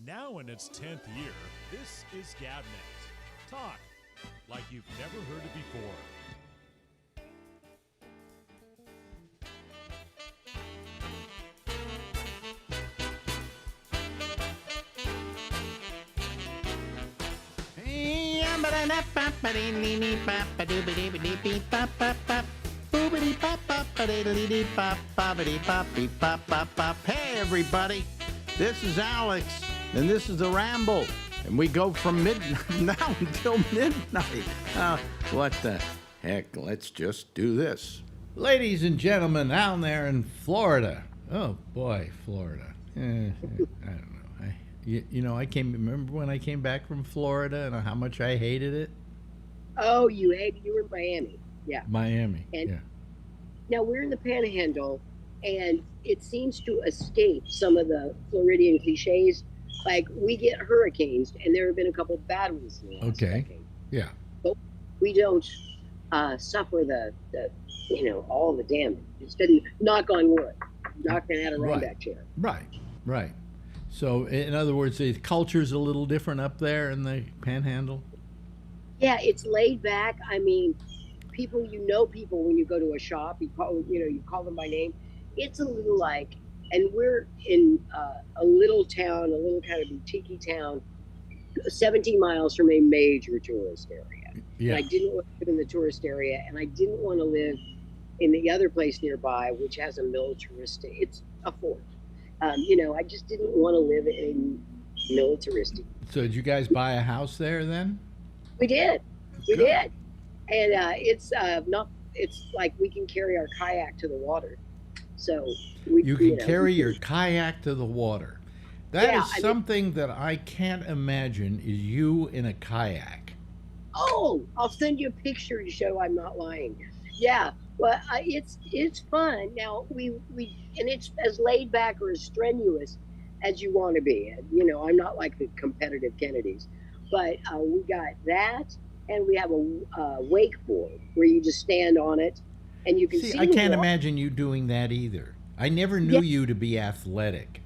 Now in its 10th year, this is GabNet. Talk like you've never heard it before. Hey everybody, this is Alex, and this is the Ramble, and we go from midnight now until midnight. What the heck? Let's just do this. Ladies and gentlemen, down there in Florida. Oh boy, Florida. I don't know. Remember when I came back from Florida and how much I hated it? Oh, you were in Miami. Yeah. Miami, And yeah. now we're in the Panhandle, and it seems to escape some of the Floridian cliches. Like, we get hurricanes, and there have been a couple bad ones in the last decade. Yeah. But we don't suffer the all the damage. Instead of knock on wood, knocking out a runback chair. Right. So, in other words, the culture's a little different up there in the Panhandle? Yeah, it's laid back. I mean, people when you go to a shop, you call them by name. It's a little like, and we're in a little town, a little kind of boutique town, 17 miles from a major tourist area. Yeah. And I didn't want to live in the tourist area, and I didn't want to live in the other place nearby, which has a militaristic. It's a fort. I just didn't want to live in militaristic. So, did you guys buy a house there then? We did. We Good. did. And it's like we can carry our kayak to the water. So You can carry your kayak to the water. That is Yeah, something that I can't imagine is you in a kayak. Oh, I'll send you a picture to show I'm not lying. Yeah. Well, it's fun. Now and it's as laid back or as strenuous as you want to be. I'm not like the competitive Kennedys, but we got that, and we have a wakeboard where you just stand on it, and you can see. I the can't water. imagine you doing that either. I never knew Yeah. you to be athletic.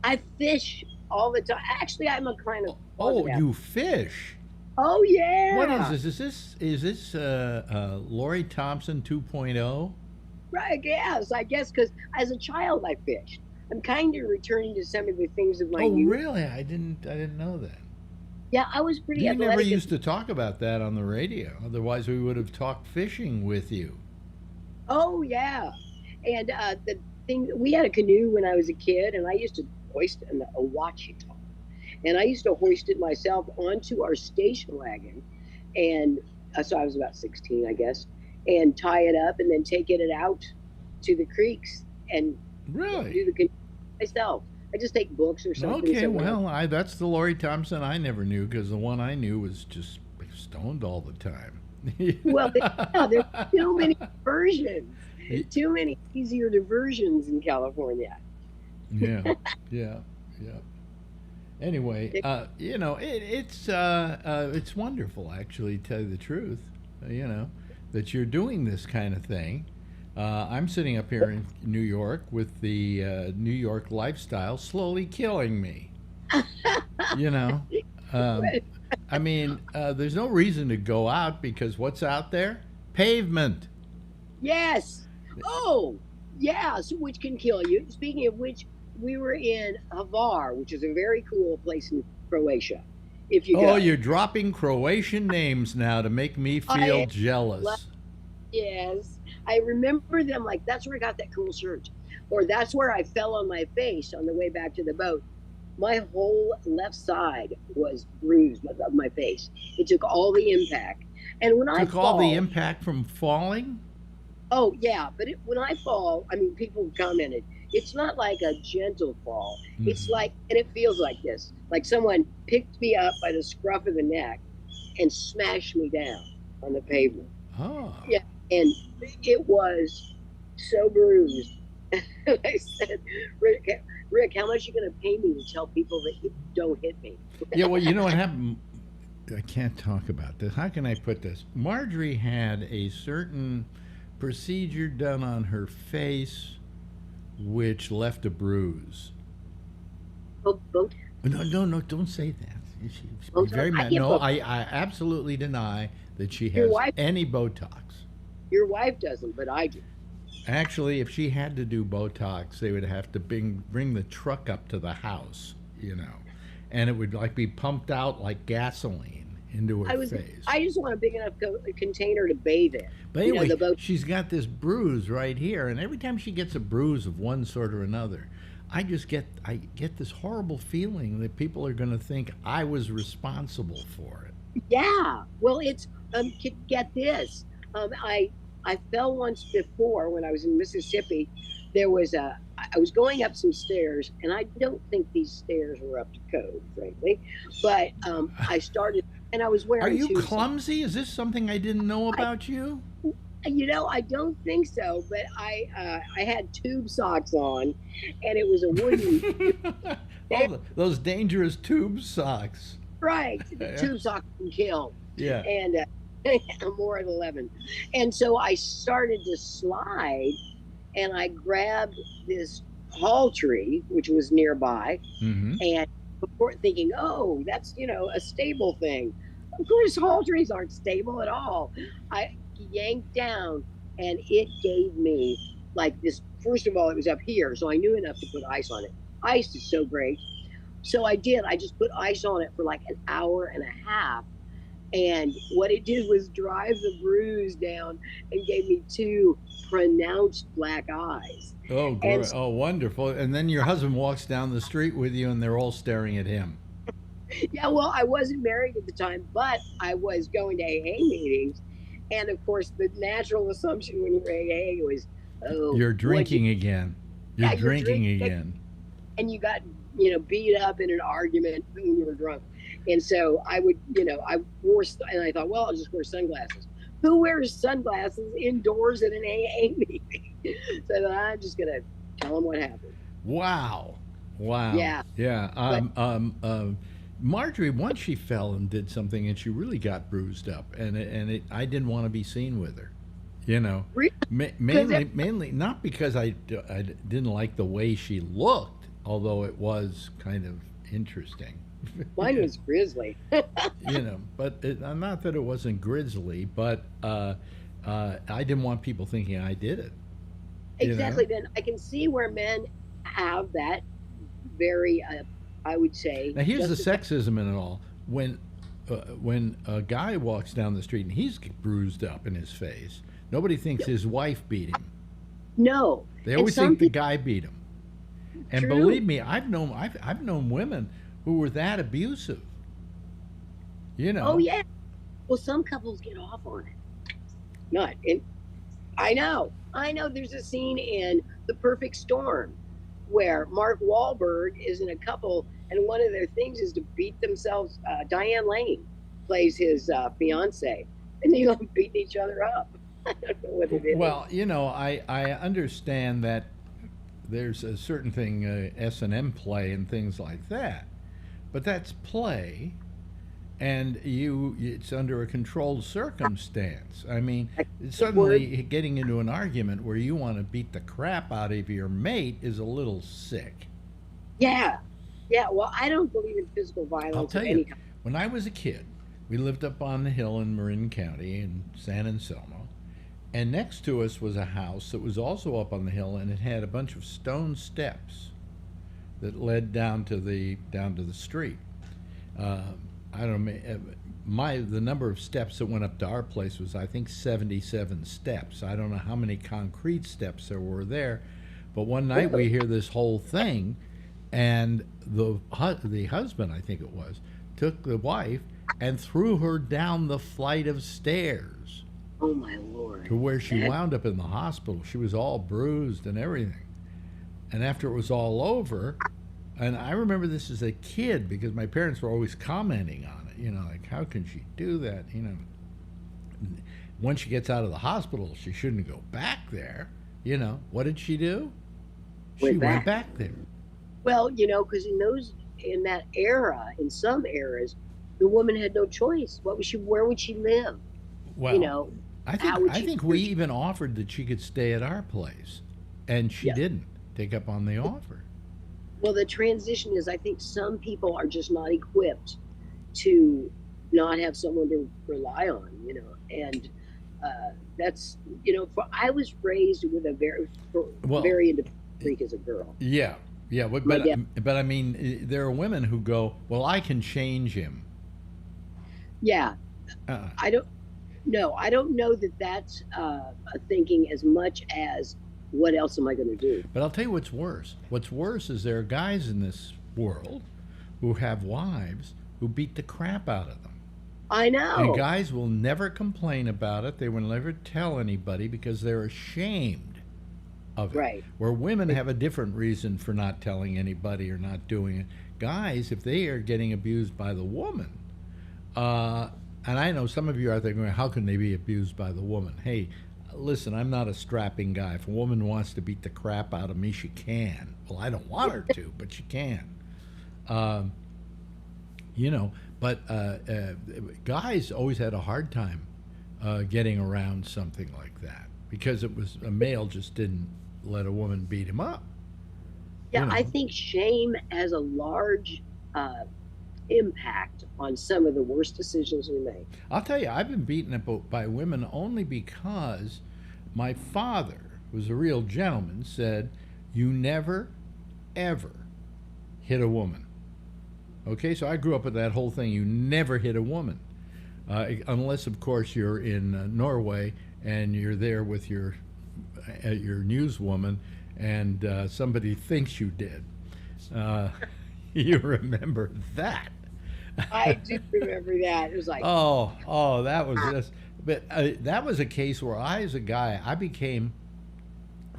I fish all the time. Actually, I'm a kind of. Oh, you fish? Oh yeah. What is this? Is this Lori Thompson 2.0? Right, yes, I guess because as a child I fished. I'm kind of returning to some of the things of my Oh, youth. really? I didn't know that. Yeah, I was pretty You athletic. never used to talk about that on the radio. Otherwise, we would have talked fishing with you. Oh yeah, and the thing, we had a canoe when I was a kid, and I used to hoist a wachita, and I used to hoist it myself onto our station wagon, and so I was about 16, I guess, and tie it up, and then take it out to the creeks and do Really? the canoe myself. I just take books or something. Okay, somewhere. well, that's the Lori Thompson I never knew, because the one I knew was just stoned all the time. Well, there's too many versions. Too many easier diversions in California. Yeah. Anyway, it's wonderful, actually, to tell you the truth, that you're doing this kind of thing. I'm sitting up here in New York with the New York lifestyle slowly killing me. There's no reason to go out because what's out there? Pavement. Yes. Oh, yeah. So which can kill you. Speaking of which, we were in Hvar, which is a very cool place in Croatia. If you go. Oh, you're dropping Croatian names now to make me feel jealous. Yes. I remember them like, that's where I got that cool shirt. Or that's where I fell on my face on the way back to the boat. My whole left side was bruised of my face. It took all the impact. And when I Took all the impact from falling? Oh, yeah. But when I fall, I mean, people commented, it's not like a gentle fall. Mhm. It's like, and it feels like this, like someone picked me up by the scruff of the neck and smashed me down on the pavement. Oh. Yeah. And it was so bruised. I said, Rick, how much are you going to pay me to tell people that you don't hit me? Yeah, well, you know what happened? I can't talk about this. How can I put this? Marjorie had a certain procedure done on her face which left a bruise. Botox? No, no, no, don't say that. She's Botox? very I mad. get No, Botox. I absolutely deny that she Your has wife, any Botox. your wife doesn't, but I do. Actually, if she had to do Botox, they would have to bring the truck up to the house, and it would like be pumped out like gasoline into her face. I just want a big enough container to bathe in. But You know, anyway, the boat. she's got this bruise right here, and every time she gets a bruise of one sort or another, I get this horrible feeling that people are going to think I was responsible for it. Yeah. Well, it's get this. I fell once before when I was in Mississippi. There was I was going up some stairs, and I don't think these stairs were up to code, frankly. But I started, and I was wearing. Are you shoes. clumsy? Is this something I didn't know about you? I don't think so, but I had tube socks on, and it was a wooden. Oh, those dangerous tube socks. Right, tube socks can kill. Yeah. And I'm more at 11, and so I started to slide, and I grabbed this hall tree which was nearby, and before thinking, oh, that's a stable thing. Of course, hall trees aren't stable at all. I yanked down, and it gave me like this. First of all, it was up here, so I knew enough to put ice on it. Ice is so great. So I did. I just put ice on it for like an hour and a half. And what it did was drive the bruise down and gave me two pronounced black eyes. Oh, good. Oh, wonderful. And then your husband walks down the street with you, and they're all staring at him. Yeah, well, I wasn't married at the time, but I was going to AA meetings. And of course, the natural assumption when you're AA was, oh, you're drinking again. You're drinking again. And you got, beat up in an argument when you were drunk. And so I would, I wore, and I thought, well, I'll just wear sunglasses. Who wears sunglasses indoors at an AA meeting? So I'm just going to tell them what happened. Wow. Yeah. Yeah. Marjorie, once she fell and did something, and she really got bruised up, and I didn't want to be seen with her. Really? Mainly not because I didn't like the way she looked, although it was kind of interesting. Mine was grisly. But not that it wasn't grisly, but I didn't want people thinking I did it. Exactly. Then I can see where men have that very, I would say. Now here's the sexism in it all. When a guy walks down the street and he's bruised up in his face, nobody thinks his wife beat him. No. They always think the guy beat him. And True. believe me, I've known women who were that abusive. Oh yeah. Well, some couples get off on it. Not. I know. There's a scene in The Perfect Storm where Mark Wahlberg is in a couple, and one of their things is to beat themselves. Diane Lane plays his fiance, and they like beating each other up. I don't know what it is. Well, I understand that there's a certain thing, S&M play and things like that. But that's play, and it's under a controlled circumstance. I mean, suddenly getting into an argument where you want to beat the crap out of your mate is a little sick. Yeah. Well, I don't believe in physical violence. I'll tell you, when I was a kid, we lived up on the hill in Marin County in San Anselmo, and next to us was a house that was also up on the hill, and it had a bunch of stone steps that led down to the street. I don't know. The number of steps that went up to our place was, I think, 77 steps. I don't know how many concrete steps there were there, but one night we hear this whole thing, and the husband, I think it was, took the wife and threw her down the flight of stairs. Oh my Lord! To where she wound up in the hospital. She was all bruised and everything. And after it was all over, and I remember this as a kid because my parents were always commenting on it, like, how can she do that? Once she gets out of the hospital, she shouldn't go back there. What did she do? She went back there. Well, because in that era, in some eras, the woman had no choice. Where would she live? Well, I think we even offered that she could stay at our place, and she didn't take up on the offer. Well, the transition is, I think some people are just not equipped to not have someone to rely on, and that's, I was raised with a Well, very independent freak as a girl. yeah, yeah, My dad, but I mean, there are women who go, well, I can change him. yeah, Uh, I don't, no, I don't know that that's a thinking as much as what else am I going to do? but I'll tell you what's worse. What's worse is there are guys in this world who have wives who beat the crap out of them. I And know. guys will never complain about it. They will never tell anybody because they're ashamed of it. Right. Where women have a different reason for not telling anybody or not doing it. Guys, if they are getting abused by the woman, and I know some of you out there going, how can they be abused by the woman? Hey, listen, I'm not a strapping guy. If a woman wants to beat the crap out of me, she can. Well, I don't want her to, but she can. Um, but guys always had a hard time getting around something like that because it was a male just didn't let a woman beat him up. Yeah, You I know. think shame has a large impact on some of the worst decisions we make. I'll tell you, I've been beaten up by women only because my father, who was a real gentleman, said, "You never, ever hit a woman." Okay, so I grew up with that whole thing. You never hit a woman, unless, of course, you're in Norway and you're there with your newswoman, and somebody thinks you did. Uh, you remember that? I do remember that. It was like, That was just. But that was a case where I, as a guy, I became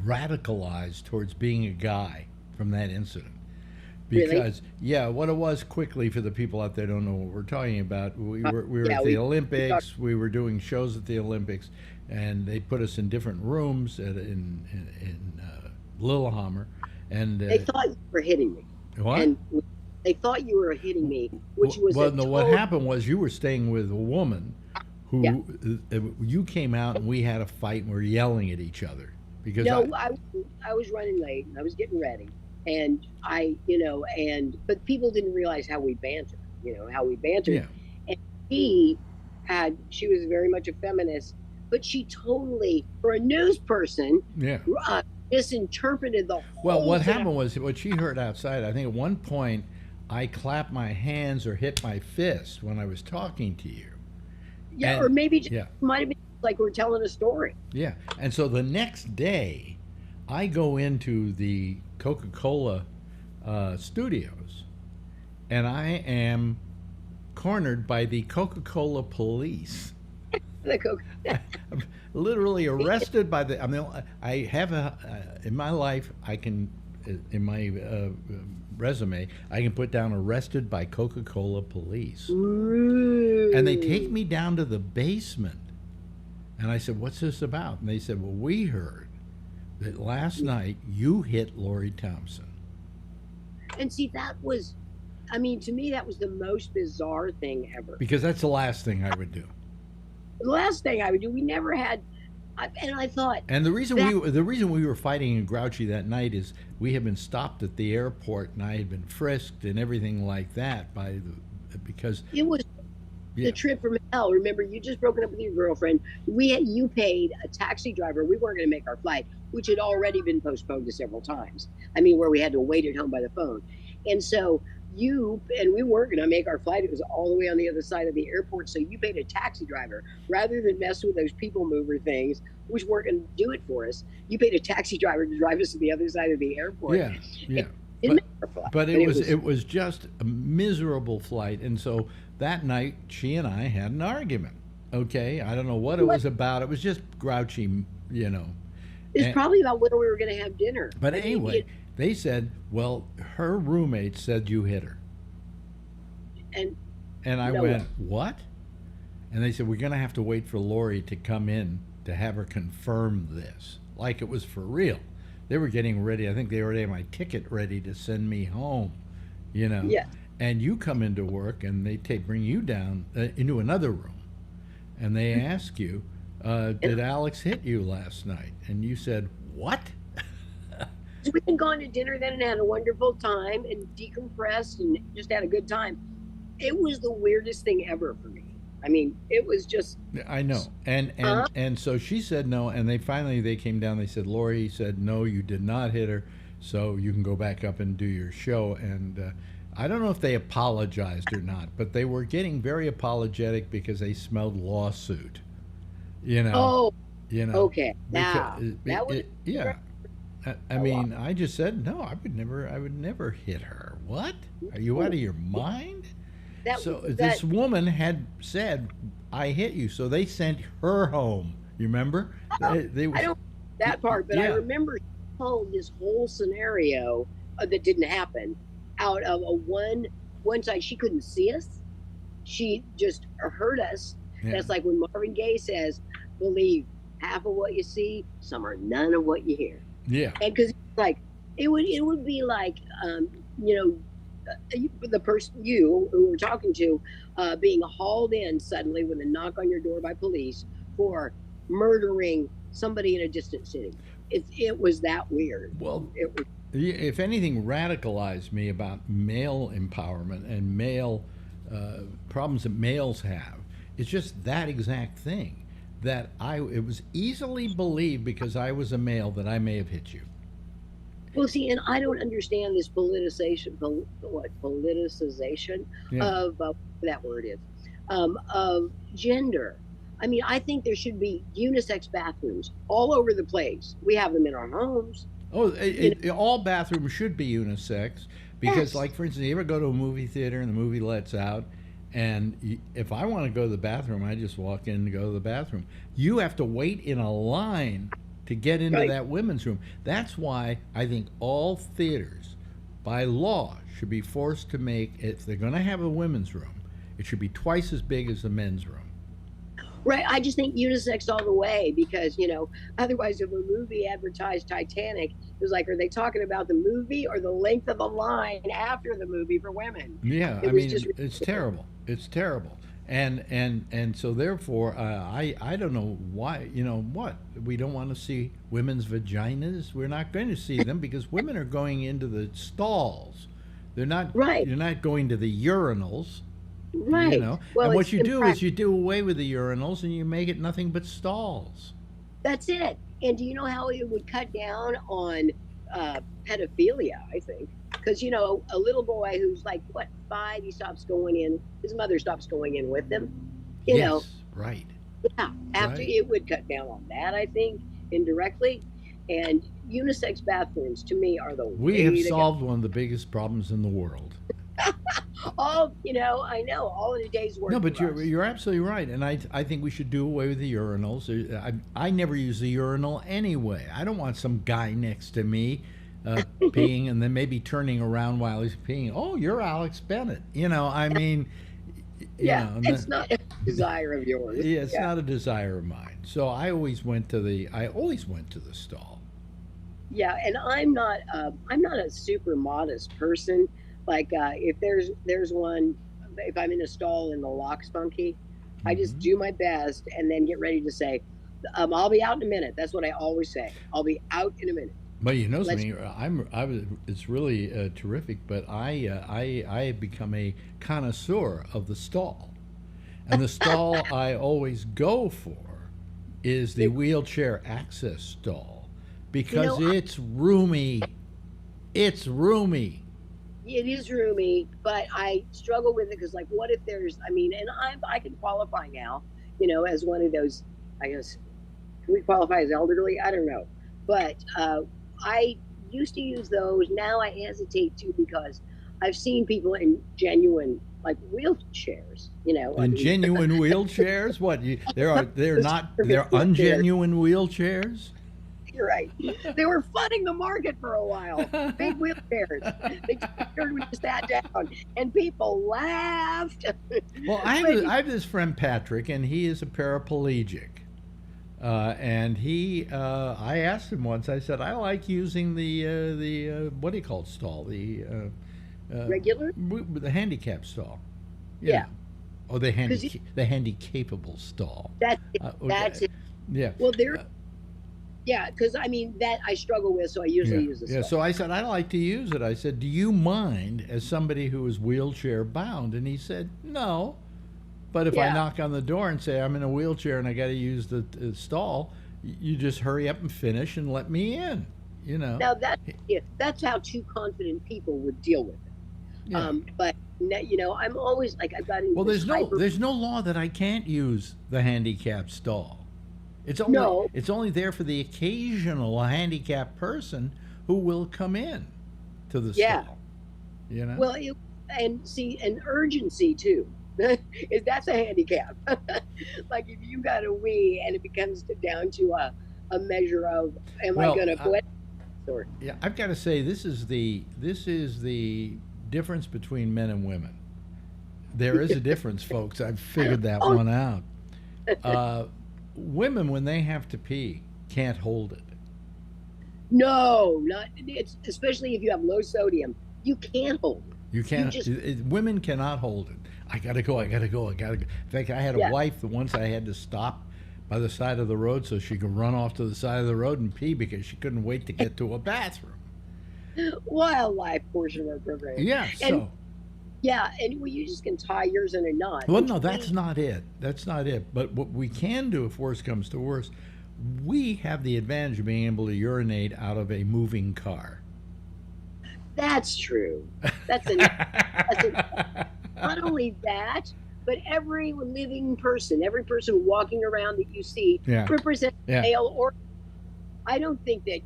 radicalized towards being a guy from that incident. really? Because what it was, quickly for the people out there who don't know what we're talking about. We were Yeah, at the we Olympics. We were doing shows at the Olympics, and they put us in different rooms in Lillehammer. And They thought you were hitting me. what? And they thought you were hitting me, which was Well, a no. What total- happened was you were staying with a woman who you came out and we had a fight and we were yelling at each other because No, I was running late and I was getting ready, and but people didn't realize how we bantered. How we bantered. yeah. And she was very much a feminist, but she totally, for a news person, Yeah. misinterpreted the whole Well, what thing. happened was what she heard outside. I think at one point I clapped my hands or hit my fist when I was talking to you. Yeah, and- or maybe just yeah. might have been like we're telling a story. Yeah. And so the next day, I go into the Coca-Cola studios, and I am cornered by the Coca-Cola police. The Coke. Literally arrested by the. I mean, I have in my life. I can in my resume. I can put down arrested by Coca-Cola police, and they take me down to the basement. And I said, "What's this about?" And they said, "Well, we heard that last night you hit Lori Thompson." And see, that was, I mean, to me, that was the most bizarre thing ever. Because that's the last thing I would do. The last thing I would do, we never had, and I thought, And the reason we were fighting in Grouchy that night is we had been stopped at the airport and I had been frisked and everything like that because it was yeah. the trip from hell. Remember, you just broken up with your girlfriend. You paid a taxi driver. We weren't going to make our flight, which had already been postponed to several times. I mean, where we had to wait at home by the phone. And so we weren't going to make our flight. It was all the way on the other side of the airport. So you paid a taxi driver rather than mess with those people mover things, which weren't going to do it for us. You paid a taxi driver to drive us to the other side of the airport. Yeah, yeah. Didn't make our flight. But it was just a miserable flight, and so that night she and I had an argument. Okay, I don't know what it was about. It was just grouchy, It's probably about whether we were going to have dinner. But I mean, anyway, they said, "Well, her roommate said you hit her," and I went, "What?" And they said, "We're going to have to wait for Lori to come in to have her confirm this, like it was for real." They were getting ready. I think they already had my ticket ready to send me home, Yeah. And you come into work, and they bring you down into another room, and they ask you, "Did Alex hit you last night?" And you said, "What?" So we had gone to dinner then and had a wonderful time and decompressed and just had a good time. It was the weirdest thing ever for me. I mean, it was just. I know. And so she said no, and they came down. They said Lori said no, you did not hit her, so you can go back up and do your show. And I don't know if they apologized or not, but they were getting very apologetic because they smelled lawsuit. You know. Oh. You know. Okay. Now that was. Yeah. I mean, I just said no. I would never hit her. What? Are you out of your mind? This woman had said, "I hit you," so they sent her home. You remember? I don't that part, but I remember she told this whole scenario that didn't happen out of one side. She couldn't see us. She just heard us. Yeah. That's like when Marvin Gaye says, "Believe half of what you see, some are none of what you hear." Yeah, and because like it would be like the person who were talking to being hauled in suddenly with a knock on your door by police for murdering somebody in a distant city. It was that weird. Well, if anything radicalized me about male empowerment and male problems that males have, it's just that exact thing. That it was easily believed because I was a male that I may have hit you. Well, see, and I don't understand this politicization of that word is of gender. I mean, I think there should be unisex bathrooms all over the place. We have them in our homes. Oh, all bathrooms should be unisex because, yes. Like, for instance, you ever go to a movie theater and the movie lets out? And if I want to go to the bathroom, I just walk in and go to the bathroom. You have to wait in a line to get into that women's room. That's why I think all theaters, by law, should be forced to make, if they're going to have a women's room, it should be twice as big as the men's room. Right. I just think unisex all the way because, otherwise if a movie advertised Titanic, it was like, are they talking about the movie or the length of the line after the movie for women? Yeah, I mean, it's terrible. It's terrible. And so therefore, I don't know why, what? We don't want to see women's vaginas? We're not going to see them because women are going into the stalls. They're not, right. You're not going to the urinals. Right. Well, and what you do is you do away with the urinals and you make it nothing but stalls. That's it. And do you know how it would cut down on pedophilia, I think? Because, a little boy who's like, 5, he stops going in, his mother stops going in with him. Yes, right. Yeah, it would cut down on that, I think, indirectly. And unisex bathrooms, to me, are the way We have solved one of the biggest problems in the world. I know, all in a day's work. No, but you're absolutely right, and I think we should do away with the urinals. I never use the urinal anyway. I don't want some guy next to me peeing and then maybe turning around while he's peeing. Oh, you're Alex Bennett. I mean, it's not a desire of yours. Yeah, it's not a desire of mine. So I always went to the stall. Yeah, and I'm not a super modest person. Like if there's one, if I'm in a stall and the lock's funky, I just do my best and then get ready to say, I'll be out in a minute. That's what I always say. I'll be out in a minute. But it's really terrific. But I have become a connoisseur of the stall, and the stall I always go for is the wheelchair access stall because it's roomy. It's roomy. It is roomy, but I struggle with it because, like, what if there's? And I can qualify now, as one of those. I guess can we qualify as elderly? I don't know, but I used to use those. Now I hesitate to because I've seen people in genuine wheelchairs. Genuine wheelchairs? What? They're ungenuine wheelchairs? You're right. They were flooding the market for a while. Big wheelchairs. They turned when you sat down, and people laughed. Well, I have this friend Patrick, and he is a paraplegic. And I asked him once. I said, I like using the what do you call it stall? The regular, the handicap stall. Yeah. Oh, the handy capable stall. That's it. Yeah. Well, Yeah, because I mean that I struggle with, so I Yeah. usually use the Yeah. stall. So I said, I like to use it. I said, do you mind as somebody who is wheelchair bound? And he said, no. But if I Yeah. knock on the door and say I'm in a wheelchair and I got to use the stall, you just hurry up and finish and let me in. You know. Now that's how two confident people would deal with it. Yeah. But I'm always like I've got into Well, this hyper. there's no law that I can't use the handicap stall. No, It's only there for the occasional handicapped person who will come in to the yeah. stall. You know. Well, and see, an urgency too. Is that's a handicap. Like if you got a wee and it becomes down to a measure of am I Well, going to quit or yeah, I've got to say this is the difference between men and women. There is a difference, folks. I've figured that Oh. one out. Women, when they have to pee, can't hold it. no, not it's especially if you have low sodium, you can't hold it. You can't. just- Women cannot hold it. I gotta go. I gotta go. I gotta go. In fact, I had a Yeah. wife that once I had to stop by the side of the road so she could run off to the side of the road and pee because she couldn't wait to get to a bathroom. Wildlife portion of our program. Yeah. And So. yeah, and well, you just can tie yours in a knot. Well, which no, we- that's not it. That's not it. But what we can do, if worse comes to worse, we have the advantage of being able to urinate out of a moving car. That's true. That's not only that, but every living person, every person walking around that you see Yeah. represents Yeah. male or. I don't think that,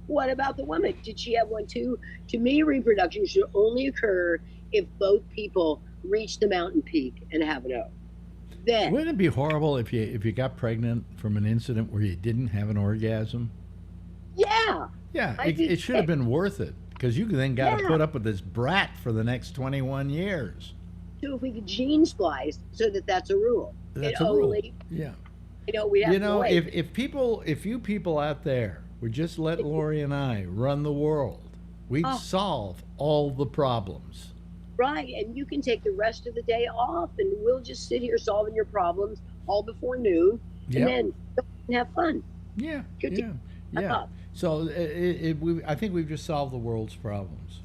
what about the woman? Did she have one too? To me, reproduction should only occur if both people reach the mountain peak and have an O. Then, Wouldn't it be horrible if you got pregnant from an incident where you didn't have an orgasm? yeah, Yeah, I'd be it should have been worth it because you then got to Yeah. put up with this brat for the next 21 years. so if we could gene splice so that that's a rule. That's it a rule. only, Yeah. we'd have You know, boys. if you people out there would just let Lori and I run the world, we'd Oh. solve all the problems. Right, and you can take the rest of the day off, and we'll just sit here solving your problems all before noon, Yep. and then go and have fun. Yeah, Good to- yeah. So I think we've just solved the world's problems.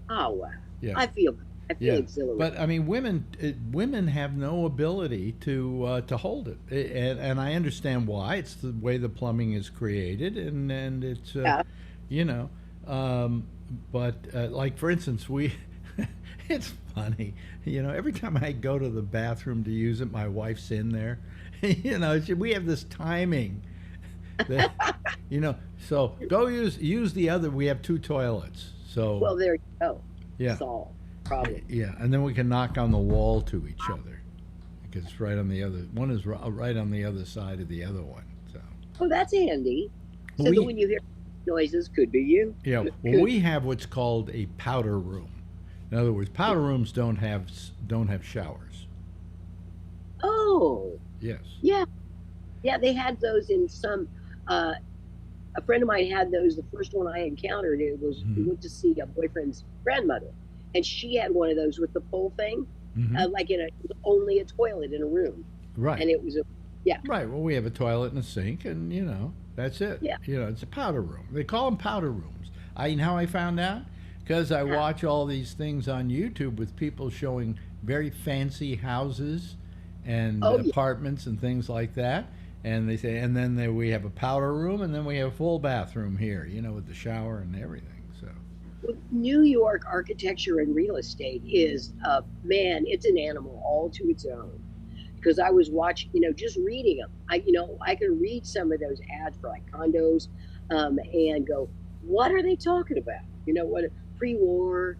Oh wow! Yeah. I feel Yeah, exhilarated. but I mean, women have no ability to hold it, and I understand why. It's the way the plumbing is created, and it's Yeah. you know, but like for instance, it's funny, every time I go to the bathroom to use it, my wife's in there. We have this timing. That, so go use the other. We have two toilets, so Well, there you go. yeah. Solve problem. Yeah, and then we can knock on the wall to each other because it's right on the other. One is right on the other side of the other one. So Oh, that's handy. So We- that when you hear noises, could be you. yeah, Could- well, we have what's called a powder room. In other words, powder rooms don't have showers. Oh, Yes. yeah, yeah. They had those in some. A friend of mine had those. The first one I encountered, it was we Mhm. went to see a boyfriend's grandmother, and she had one of those with the pole thing, Mhm. like only a toilet in a room, Right. and it was Right. Well, we have a toilet and a sink, and that's it. Yeah. It's a powder room. They call them powder rooms. You know how I found out? Because I watch all these things on YouTube with people showing very fancy houses and Oh, yeah. apartments and things like that. And they say, and then we have a powder room, and then we have a full bathroom here, with the shower and everything. So, Well, New York architecture and real estate is, man, it's an animal all to its own. Because I was watching, just reading them. I can read some of those ads for like condos, and go, what are they talking about? What pre-war?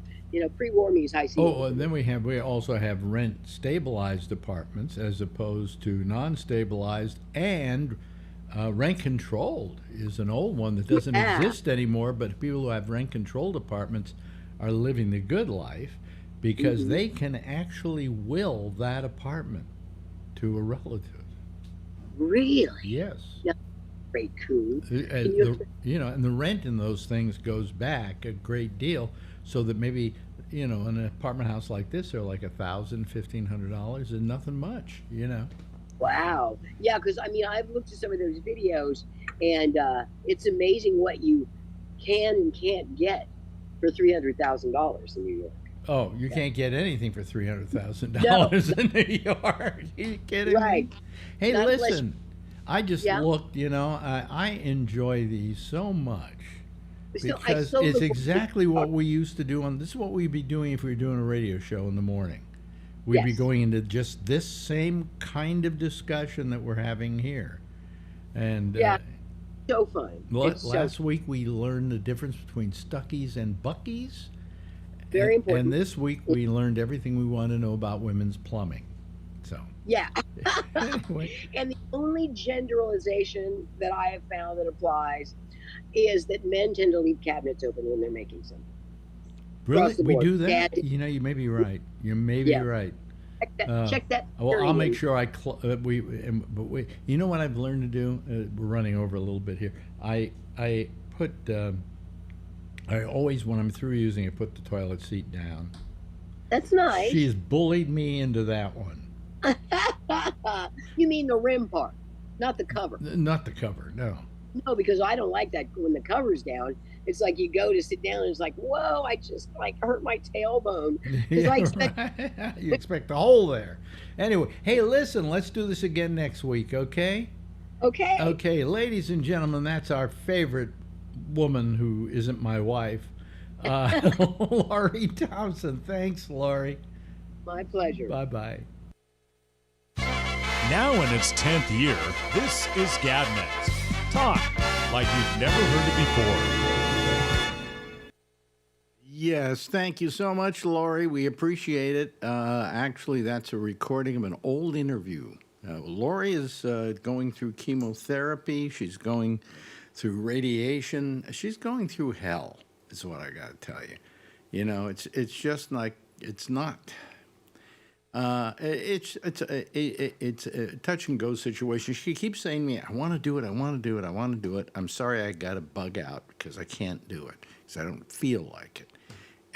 Pre-war means high season. oh, and then we also have rent stabilized apartments as opposed to non-stabilized, and rent controlled is an old one that doesn't Yeah. exist anymore. But people who have rent controlled apartments are living the good life because Mhm. they can actually will that apartment to a relative. Really Yes. great coup. And the rent in those things goes back a great deal, so that maybe in an apartment house like this, they're like $1,000, $1,500, and nothing much. Wow. Yeah, because I mean, I've looked at some of those videos, and it's amazing what you can and can't get for $300,000 in New York. Oh, you Yeah. can't get anything for $300,000 No, in New York. Are you kidding me? right. Hey, Not unless, listen, I just yeah. looked, I enjoy these so much So I because sold it's the book. exactly what we used to do this is what we'd be doing if we were doing a radio show in the morning. We'd be Yes. going into just this same kind of discussion that we're having here. And Yeah. So fun. It's so last week we learned the difference between Stuckies and Buckies. And, very and important. this week we learned everything we want to know about women's plumbing. So, Yeah. anyway. And the only generalization that I have found that applies is that men tend to leave cabinets open when they're making something. Really? Across the We board. do Yeah. that? You may be right. You may be Yeah. right. Check that. Uh, Check that. well, I'll make in. sure you know what I've learned to do? We're running over a little bit here. I put, I always, when I'm through using it, put the toilet seat down. That's nice. She's bullied me into that one. You mean the rim part, not the cover. Not the cover, no. No, because I don't like that when the cover's down. It's like you go to sit down and it's like, whoa, I just like hurt my tailbone. Because I expect Right. You expect a hole there. Anyway, hey, listen, let's do this again next week, okay? okay. Okay, ladies and gentlemen, that's our favorite woman who isn't my wife, Laurie Thompson. Thanks, Laurie. My pleasure. Bye-bye. Now in its 10th year, this is Gabnet. Talk like you've never heard it before. Yes, thank you so much, Laurie. We appreciate it. Actually, that's a recording of an old interview. Laurie is going through chemotherapy. She's going through radiation. She's going through hell, is what I got to tell you. You know, it's just like, it's not. It's a touch and go situation. She keeps saying to me, I want to do it, I want to do it, I want to do it. I'm sorry I got to bug out because I can't do it because I don't feel like it.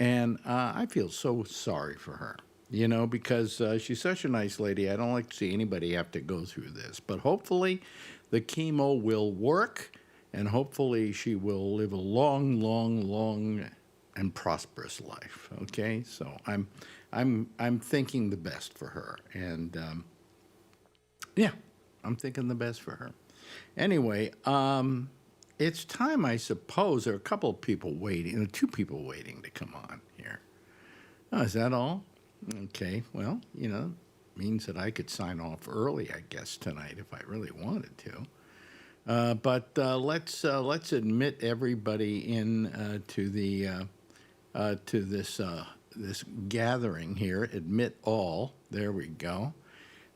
And I feel so sorry for her, you know, because she's such a nice lady. I don't like to see anybody have to go through this. But hopefully the chemo will work, and hopefully she will live a long, long, long and prosperous life. Okay, so I'm thinking the best for her, and yeah, I'm thinking the best for her. Anyway, it's time, I suppose. There are a couple of people waiting, two people waiting to come on here. Oh, is that all? Okay, well, you know, means that I could sign off early, I guess, tonight if I really wanted to. But let's admit everybody in to this gathering here. Admit all. There we go.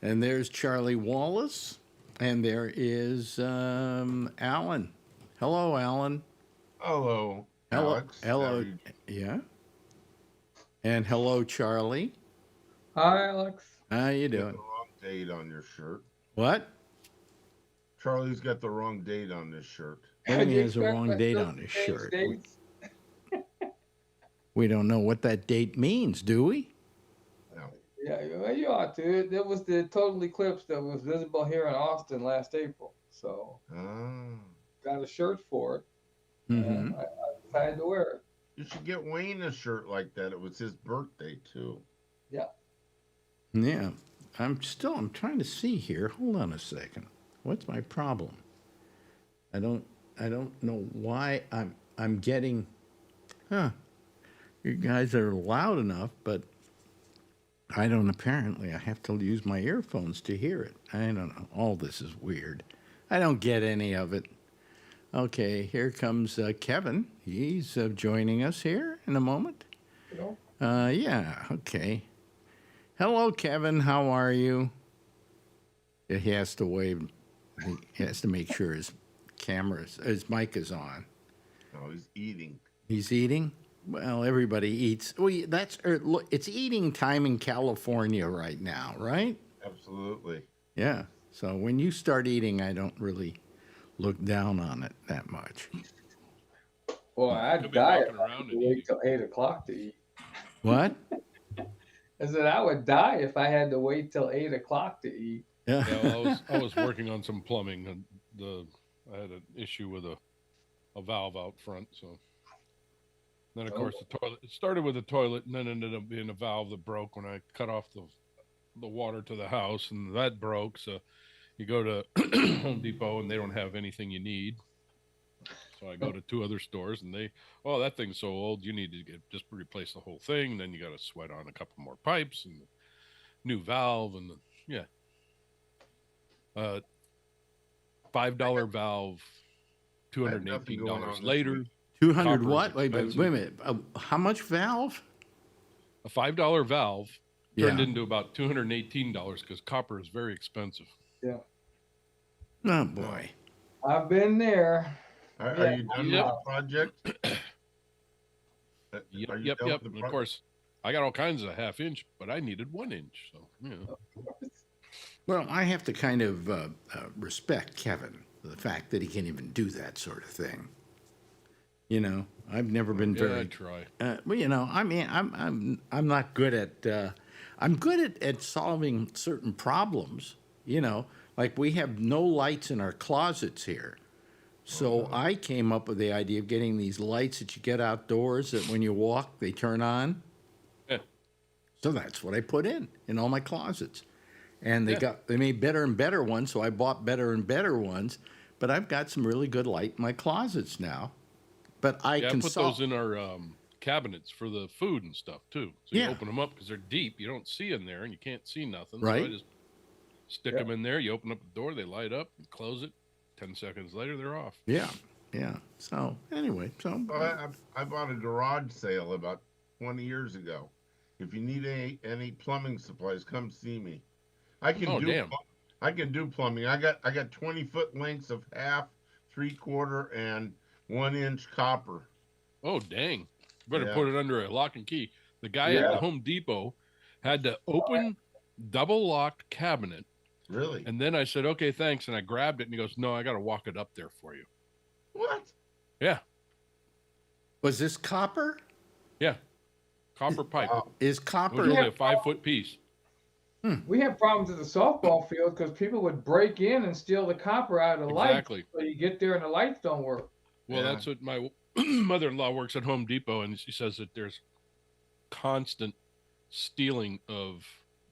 And there's Charlie Wallace, and there is Alan. Hello, Alan. Hello, Hello. Alex. Hello. Yeah. And hello, Charlie. Hi, Alex. How you Got doing? the wrong date on your shirt. What? Charlie's got the wrong date on this shirt. He You has the expect wrong us date to on his change shirt. dates? We don't know what that date means, do we? No. Yeah, well, you ought to. There was the total eclipse that was visible here in Austin last April. So Ah. got a shirt for it, Mm-hmm. and I decided to wear it. You should get Wayne a shirt like that. It was his birthday too. Yeah. Yeah. I'm trying to see here. Hold on a second. What's my problem? I don't know why I'm getting. You guys are loud enough, but I don't apparently. I have to use my earphones to hear it. I don't know. All this is weird. I don't get any of it. Okay, here comes Kevin. He's joining us here in a moment. You know? Yeah, okay. Hello, Kevin. How are you? He has to wave. He has to make sure his mic is on. No, he's eating. He's eating? Well, everybody eats. Well, look, it's eating time in California right now, right? Absolutely. Yeah. So when you start eating, I don't really look down on it that much. Well, I'd Could be die walking if I around had to and wait eating. till 8 o'clock to eat. What? I said I would die if I had to wait till 8 o'clock to eat. Yeah. Yeah, well, I was working on some plumbing, and I had an issue with a valve out front. So then, of course, the toilet. It started with the toilet, and then ended up being a valve that broke when I cut off the water to the house, and that broke. So you go to Home Depot, and they don't have anything you need. So I go to two other stores, and oh, that thing's so old, you need to just replace the whole thing. And then you got to sweat on a couple more pipes and new valve, and yeah. $5 valve, $218 later. 200 what? Copper's Wait a expensive. minute. How much valve? A $5 valve turned Yeah. into about $218 because copper is very expensive. Yeah. Oh boy. I've been there. Are Yeah. you done Yep. with the project? Yep, Are you yep, done yep. with the And of course, I got all kinds of half-inch, but I needed 1 inch. So, Well, I have to kind of respect Kevin for the fact that he can even do that sort of thing. You know, I've never been yeah, very. I try. Well, you know, I mean, I'm not good at. I'm good at solving certain problems. You know, like we have no lights in our closets here, so I came up with the idea of getting these lights that you get outdoors that when you walk they turn on. Yeah. So that's what I put in all my closets. And Yeah. they made better and better ones, so I bought better and better ones. But I've got some really good light in my closets now. But I Yeah, I can put solve. those in our cabinets for the food and stuff too. So Yeah. you open them up because they're deep. You don't see in there, and you can't see nothing. So Right. I just stick them in there. You open up the door, they light up. You close it. 10 seconds later, they're off. Yeah, yeah. So anyway, I bought a garage sale about 20 years ago. If you need any plumbing supplies, come see me. I can Oh, do damn. I can do plumbing. I got 20-foot lengths of half, 3/4, and 1-inch copper. Oh, dang. Better Yeah. put it under a lock and key. The guy at Yeah. the Home Depot had to open double locked cabinet. Really? And then I said, okay, thanks. And I grabbed it and he goes, no, I got to walk it up there for you. What? Yeah. was this copper? Yeah. Copper pipe. Wow. Is It copper? was only a 5-foot piece. We had problems at the softball field because people would break in and steal the copper out of the lights. Exactly. So you get there and the lights don't work. Well, Yeah. that's what my mother-in-law works at Home Depot, and she says that there's constant stealing of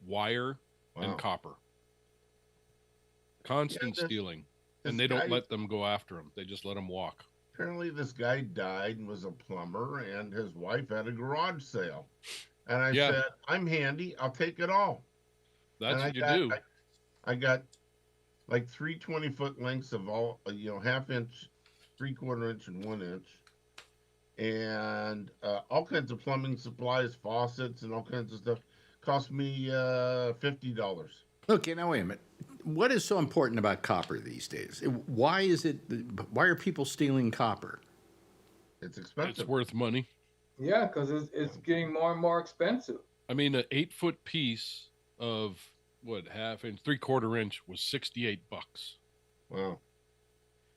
wire Wow. and copper. Constant this- stealing. This And they don't guy- let them go after them. They just let them walk. Apparently, this guy died and was a plumber, and his wife had a garage sale. And I Yeah. said, "I'm handy. I'll take it all." That's And what you got, do. I got like 3 20-foot lengths of all, half-inch, 3/4 inch, and 1 inch, and all kinds of plumbing supplies, faucets, and all kinds of stuff. Cost me $50. Okay, now wait a minute. What is so important about copper these days? Why are people stealing copper? It's It's expensive. worth money. Yeah, because it's getting more and more expensive. I mean, an 8-foot piece of what, half-inch, 3/4 inch was $68. Wow. Well,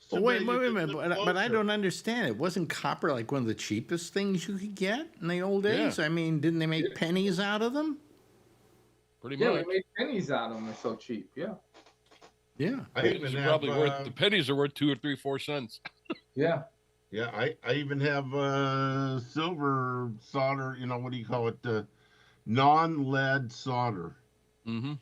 Too wait bad a you minute, couldn't but live I closer. don't understand it. Wasn't copper like one of the cheapest things you could get in the old Yeah. days? I mean, didn't they make pennies out of them? Pretty Yeah, much. we make pennies out of them. They're so cheap. Yeah. Yeah. I Pennies even are have, probably worth, the pennies are worth 2 or 3, 4 cents. Yeah. yeah, I even have silver solder. What do you call it? Non-lead solder. Mm-hmm.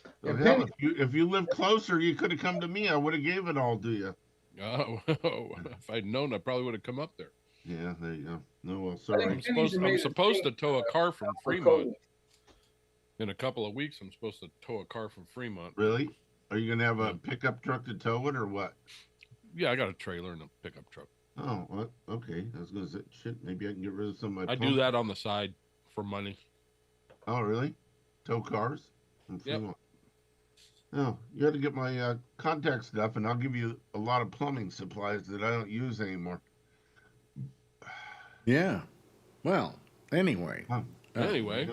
So Yeah, hell, penny- if you live closer, you could have come to me. I would have gave it all to you. Oh, if I'd known, I probably would have come up there. Yeah, there you go. No, well, I sorry. think pennies are I'm made of supposed to zinc, tow a car from for Fremont coating. in a couple of weeks. I'm supposed to tow a car from Fremont. Really? Are you gonna have a pickup truck to tow it or what? Yeah, I got a trailer and a pickup truck. Oh, what? Okay. I was gonna say, shit. Maybe I can get rid of some of my. I do that on the side for money. Oh, really? Tow cars? From Yep. Fremont. Oh, you had to get my contact stuff, and I'll give you a lot of plumbing supplies that I don't use anymore. Yeah. Well, anyway. Huh. Anyway,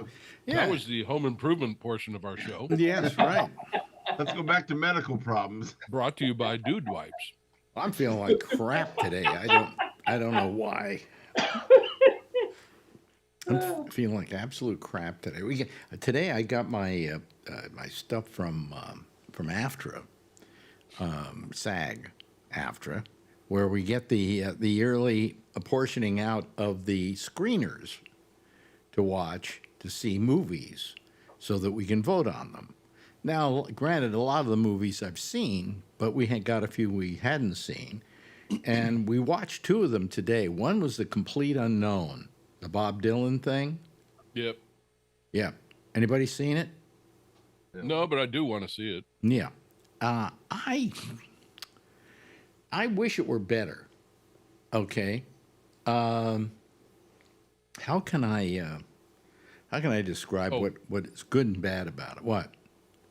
Yeah. that was the home improvement portion of our show, Yes, right. Let's go back to medical problems. brought to you by Dude Wipes. I'm feeling like crap today. I don't know why. I'm feeling like absolute crap today. Today I got my my stuff from from AFTRA, SAG, AFTRA, where we get the yearly apportioning out of the screeners to watch to see movies, so that we can vote on them. Now, granted, a lot of the movies I've seen, but we had got a few we hadn't seen, and we watched two of them today. One was The Complete Unknown, the Bob Dylan thing. Yep. Yeah. Anybody seen it? No, but I do want to see it. Yeah. I wish it were better. Okay. How can I describe what is good and bad about it? What?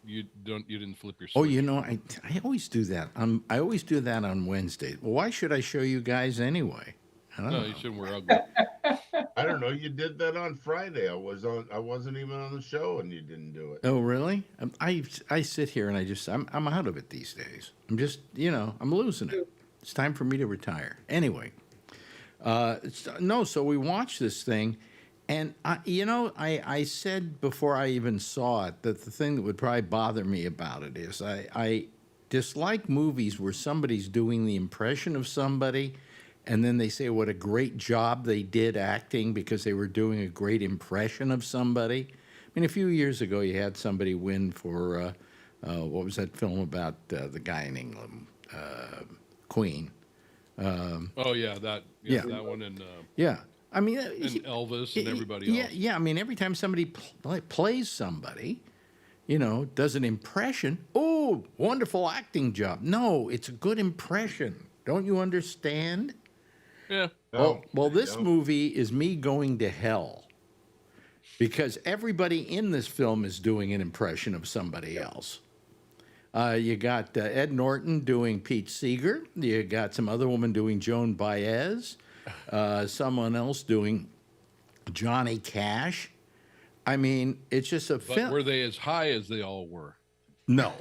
You didn't flip your Oh, switch. you know, I always do that. I always do that on Wednesdays. Well, why should I show you guys anyway? I don't No, know. you shouldn't wear ugly. I don't know. You did that on Friday. I wasn't even on the show, and you didn't do it. Oh, really? I sit here and I'm out of it these days. I'm just, I'm losing it. It's time for me to retire. Anyway, so we watched this thing, and I said before I even saw it that the thing that would probably bother me about it is I dislike movies where somebody's doing the impression of somebody, and then they say what a great job they did acting because they were doing a great impression of somebody. I mean, a few years ago, you had somebody win for, what was that film about the guy in England, Queen? Oh, yeah, that one, and Yeah. I mean, and Elvis and everybody else. Yeah. I mean, every time somebody plays somebody, does an impression, oh, wonderful acting job. No, it's a good impression. Don't you understand? Yeah. Well, this movie is me going to hell because everybody in this film is doing an impression of somebody else. You got Ed Norton doing Pete Seeger. You got some other woman doing Joan Baez. Someone else doing Johnny Cash. I mean, it's just a But film. were they as high as they all were? No.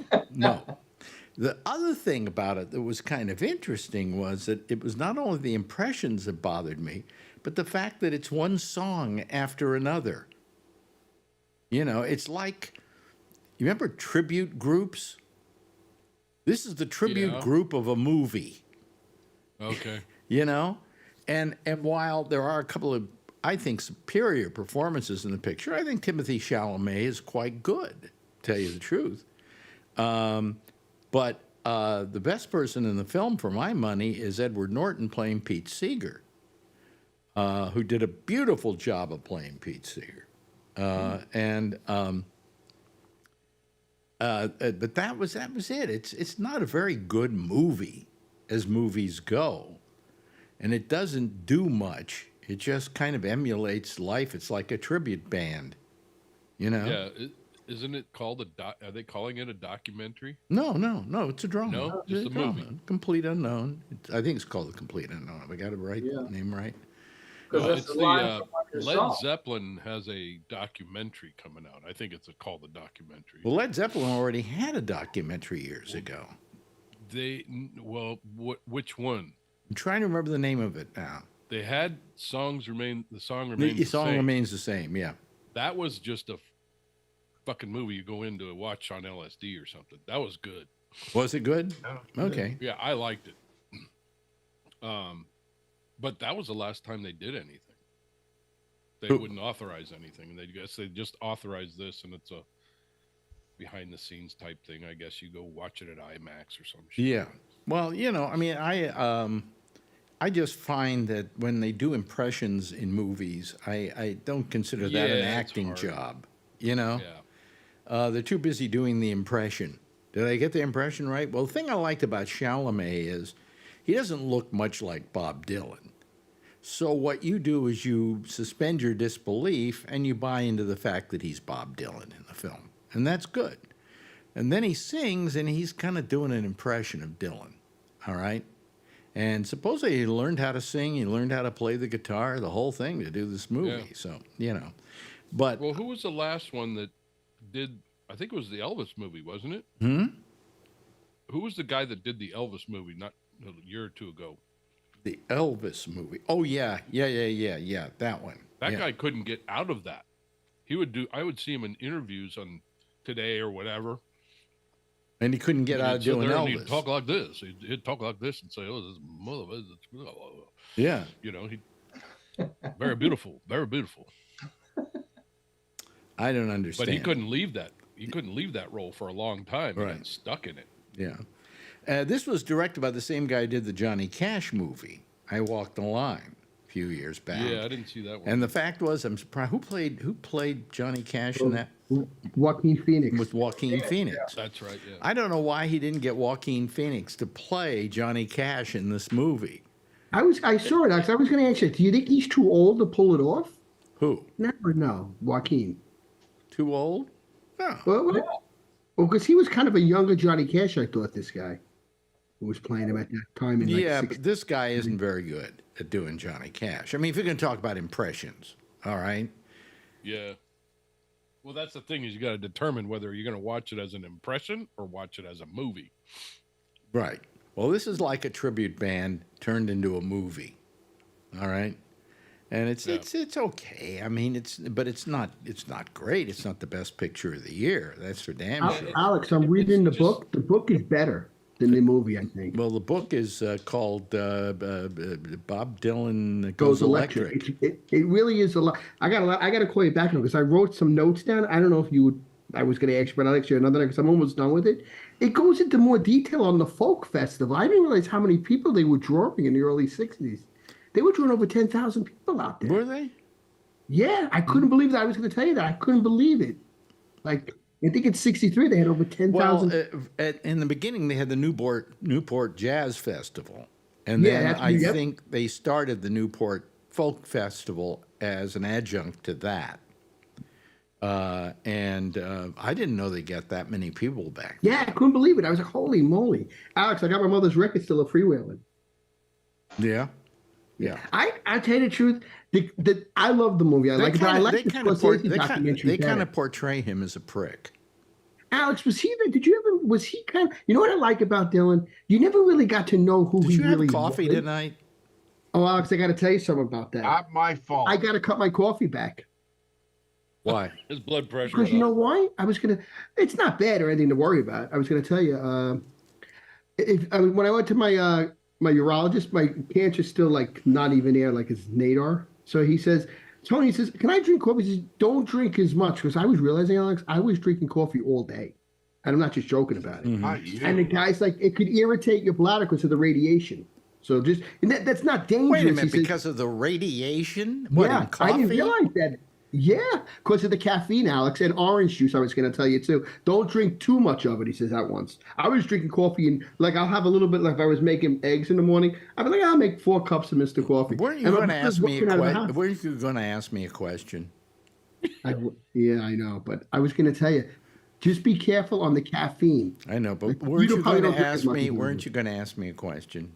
The other thing about it that was kind of interesting was that it was not only the impressions that bothered me, but the fact that it's one song after another. It's like, you remember tribute groups? This is the tribute group of a movie. Okay. And while there are a couple of, I think, superior performances in the picture, I think Timothée Chalamet is quite good, to tell you the truth. But the best person in the film, for my money, is Edward Norton playing Pete Seeger, who did a beautiful job of playing Pete Seeger. But that was it. It's not a very good movie as movies go, and it doesn't do much. It just kind of emulates life. It's like a tribute band, Yeah. Isn't it called are they calling it a documentary? No, it's a drama. No, It's just a movie. Complete Unknown. I think it's called The Complete Unknown. Have I got it right? Yeah. Name right? Because It's that's the line from your Led song. Zeppelin has a documentary coming out. I think it's called the documentary. Well, Led Zeppelin already had a documentary years ago. Which one? I'm trying to remember the name of it now. They had the song remains The the song same. remains the same. Yeah. That was just a fucking movie you go in to watch on LSD or something. That was good. Was it good? Oh, Okay. Yeah, I liked it. But that was the last time they did anything. They Who- wouldn't authorize anything. They just authorized this, and it's a behind the scenes type thing. I guess you go watch it at IMAX or some shit. Yeah. Well, I mean, I just find that when they do impressions in movies, I don't consider that an Yeah, it's acting hard. job. Yeah. They're too busy doing the impression. Did I get the impression right? Well, the thing I liked about Chalamet is he doesn't look much like Bob Dylan. So what you do is you suspend your disbelief and you buy into the fact that he's Bob Dylan in the film. And that's good. And then he sings and he's kind of doing an impression of Dylan. All right? And supposedly he learned how to sing, he learned how to play the guitar, the whole thing to do this movie. Yeah. So, But Well, who was the last one that did? I think it was the Elvis movie, wasn't it? Who was the guy that did the Elvis movie not a year or two ago? the Elvis movie. Oh, yeah. That one. That Yeah. guy couldn't get out of that. I would see him in interviews on Today or whatever, And he couldn't get And out he'd of sit doing there and he'd Elvis. talk like this. He'd talk like this and say, "Oh, this mother," Yeah. you know, he very beautiful, very beautiful. I don't understand. But he couldn't leave that. He couldn't leave that role for a long time. He Right. got stuck in it. Yeah. This was directed by the same guy who did the Johnny Cash movie, I Walked the Line, a few years back. Yeah, I didn't see that one. And the fact was, I'm surprised, who played Johnny Cash in that? Joaquin Phoenix. With Joaquin Phoenix. That's right. Yeah. I don't know why he didn't get Joaquin Phoenix to play Johnny Cash in this movie. I saw it. I was going to ask you, do you think he's too old to pull it off? Who? No, Joaquin. Too old? No. Well, because he was kind of a younger Johnny Cash, I thought, this guy who was playing him at that time. In Yeah, like but this guy isn't very good at doing Johnny Cash. I mean, if you're going to talk about impressions, all right? Yeah. Well, that's the thing is you got to determine whether you're going to watch it as an impression or watch it as a movie. Right. Well, this is like a tribute band turned into a movie. All right? And it's okay. I mean, it's not great. It's not the best picture of the year. That's for damn sure. Alex, I'm reading the book. The book is better than the movie, I think. Well, the book is called Bob Dylan Goes Electric. It really is a lot. I got to call you back now because I wrote some notes down. I don't know if you would. I was going to ask you, but I'll ask you another because I'm almost done with it. It goes into more detail on the folk festival. I didn't realize how many people they were drawing in the early '60s. They were drawing over 10,000 people out there. Were they? Yeah, I couldn't believe that. I was going to tell you that. I couldn't believe it. Like, I think in '63 they had over 10,000. Well, in the beginning they had the Newport Jazz Festival, and then I think they started the Newport Folk Festival as an adjunct to that. And I didn't know they got that many people back. Yeah, I couldn't believe it. I was like, holy moly. Alex, I got my mother's record still of freewheeling. Yeah. Yeah. I tell you the truth, I love the movie. I like it. I like the Scorsese documentary. They kind of portray him as a prick. Alex, was he kind of, you know what I like about Dylan? You never really got to know who he really was. Did you have coffee tonight? Oh, Alex, I got to tell you something about that. Not my fault. I got to cut my coffee back. Why? His blood pressure. Because you know why? It's not bad or anything to worry about. I was going to tell you, when I went to my urologist, my cancer's still like not even there, like it's nadar. So Tony says, can I drink coffee? He says, don't drink as much. Because I was realizing, Alex, I was drinking coffee all day. And I'm not just joking about it. Mm-hmm. And the guy's like, it could irritate your bladder because of the radiation. So that's not dangerous. Wait a minute, because of the radiation? What, yeah, in coffee? I didn't realize that. Yeah, because of the caffeine, Alex, and orange juice. I was going to tell you too. Don't drink too much of it. He says at once. I was drinking coffee and like I'll have a little bit. Like if I was making eggs in the morning, I'd be like, I'll make 4 cups of Mr. Coffee. Weren't you going to ask me a question? Weren't you going to ask me a question? Yeah, I know, but I was going to tell you, just be careful on the caffeine. I know, but weren't you going to ask me? Weren't you going to ask me a question?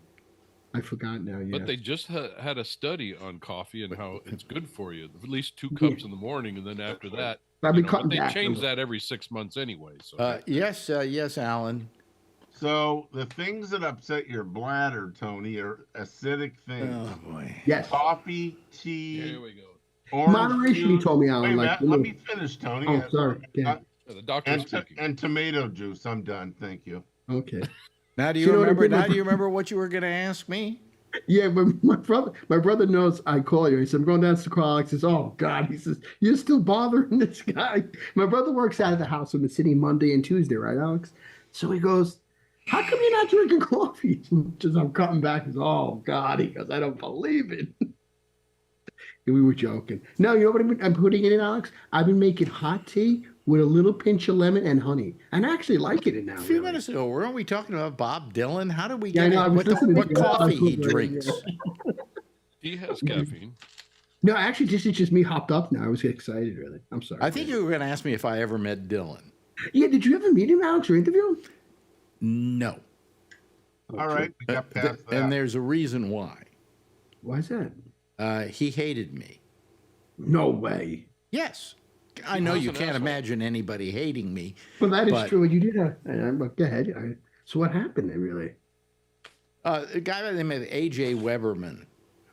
I forgot now. Yeah. But they just had a study on coffee and how it's good for you. At least 2 cups in the morning, and then after that, they change that every 6 months anyway. So yes, Alan. So the things that upset your bladder, Tony, are acidic things. Oh boy. Yes. Coffee, tea. Here we go. Moderation, he told me, Alan. Wait, let me finish, Tony. Oh, sorry. Yeah. The doctor's speaking. And tomato juice. I'm done. Thank you. Okay. Now do you remember? Now do you remember what you were going to ask me? Yeah, but my brother knows I call you. He said, I'm going down to call Alex. He says, oh God. He says, you're still bothering this guy. My brother works out of the house in the city Monday and Tuesday, right, Alex? So he goes, how come you're not drinking coffee? Just I'm cutting back. He says, oh God. He goes, I don't believe it. And we were joking. No, you know what I'm putting it in, Alex? I've been making hot tea with a little pinch of lemon and honey. And I actually like it now. A few minutes ago, weren't we talking about Bob Dylan? How did we Yeah, get I know, what coffee he drinks? He has caffeine. No, actually, it's just me hopped up now. I was excited, really. I'm sorry. I think you were going to ask me if I ever met Dylan. Yeah, did you ever meet him, Alex, or interview him? No. All right, we got past that. And there's a reason why. Why is that? He hated me. No way. Yes. I know you can't imagine anybody hating me. Well, that is true. You did go ahead. So what happened there, really? A guy by the name of A.J. Weberman,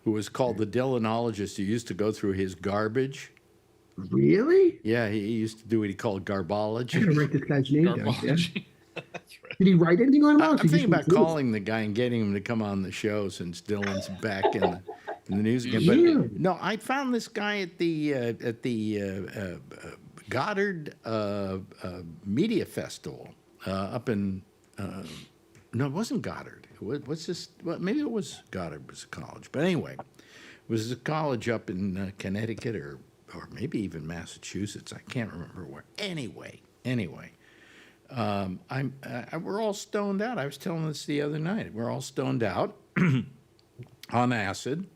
who was called the Dylanologist, who used to go through his garbage. Really? Yeah, he used to do what he called garbology. I'm going to write this guy's name down. Yeah? That's Did he write anything on him? I'm Alex? He thinking just about wrote it? calling the guy and getting him to come on the show since Dylan's back in the news again. Yeah. But no, I found this guy at the Goddard Media Festival up in. No, it wasn't Goddard. What's this? Well, maybe it was Goddard. It was a college, but anyway, it was a college up in Connecticut or maybe even Massachusetts. I can't remember where. Anyway. We're all stoned out. I was telling this the other night. We're all stoned out on acid,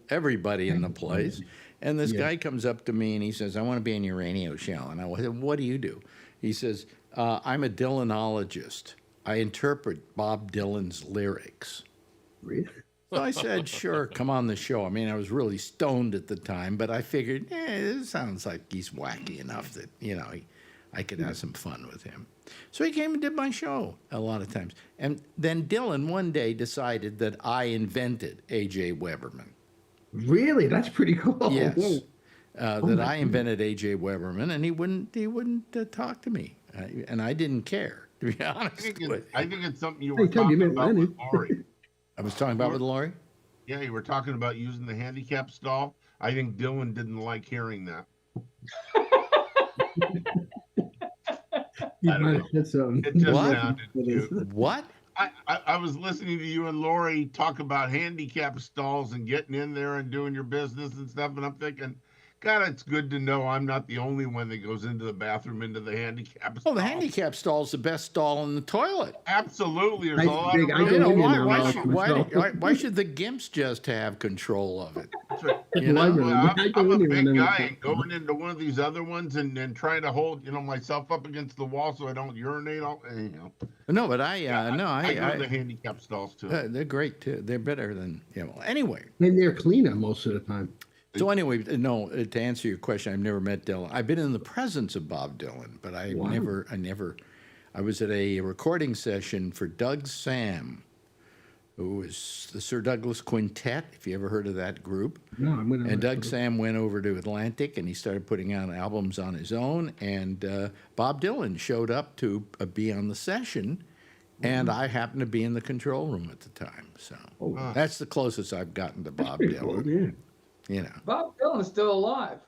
everybody in the place. And this guy comes up to me and he says, I want to be on your radio show. And I said, what do you do? He says, I'm a Dylanologist. I interpret Bob Dylan's lyrics. Really? So I said, sure, come on the show. I mean, I was really stoned at the time, but I figured, it sounds like he's wacky enough that, I could have some fun with him. So he came and did my show a lot of times. And then Dylan one day decided that I invented A.J. Weberman. Really? That's pretty cool. Yes. That I invented A.J. Weberman, and he wouldn't talk to me. And I didn't care, to be honest with I think it's something you Hey, were Tom, you talking meant about with Leonard. Lori. I was talking about with Lori? Yeah, you were talking about using the handicap stall. I think Dylan didn't like hearing that. You I don't might know. have said something. It just What? sounded cute. What? I was listening to you and Lori talk about handicap stalls and getting in there and doing your business and stuff, and I'm thinking, God, it's good to know I'm not the only one that goes into the bathroom into the handicap stall. Oh, the handicap stall's the best stall in the toilet. Absolutely. There's a Nice lot big- of I room. go You know, in why, there why, now, should, myself. why should the gimps just have control of it? That's right. You know? Library. Well, I go I'm a in there big and guy, then- and going into one of these other ones and trying to hold, myself up against the wall so I don't urinate. No, but I go to the handicap stalls too. they're great too. They're better than anyway. And they're cleaner most of the time. So anyway, no. To answer your question, I've never met Dylan. I've been in the presence of Bob Dylan, but I never. I was at a recording session for Doug Sam, who was the Sir Douglas Quintet. If you ever heard of that group. No, I'm gonna. And Doug Sam went over to Atlantic and he started putting out albums on his own. And Bob Dylan showed up to be on the session. And I happened to be in the control room at the time. So that's the closest I've gotten to Bob Pretty Dylan. cool, yeah. Bob Dylan is still alive.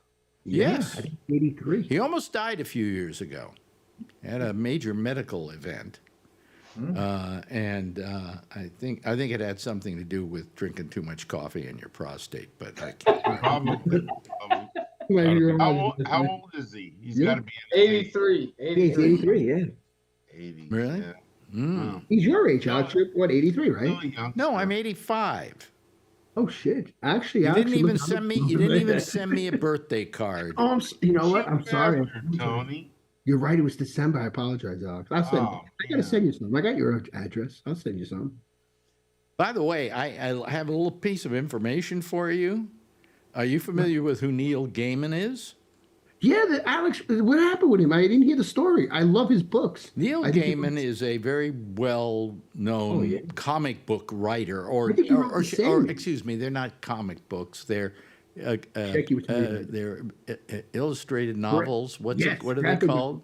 Yes. I think 83. He almost died a few years ago. Had a major medical event. And I think it had something to do with drinking too much coffee in your prostate. But I can't. Probably. Maybe you're How right. old is he? He's Yeah. got to be in his 83. Yeah, he's 83, yeah. 80s. Really? Yeah. Mm. He's your age, Alex. You're, what, 83, right? Still a youngster. No, I'm 85. Oh, shit. Actually, You didn't actually, even look, send me. You didn't even send me a birthday card. Oh, you know what? I'm sorry. Tony. You're right. It was December. I apologize, Alex. I Oh, gotta man. send you some. I got your address. I'll send you some. By the way, I have a little piece of information for you. Are you familiar with who Neil Gaiman is? Yeah, Alex. What happened with him? I didn't hear the story. I love his books. Neil I think he Gaiman was- is a very well-known Oh, yeah. comic book writer, I think he wrote the Sandman. excuse me, they're not comic books. They're Check you with me. they're illustrated novels. What are they graphic- called?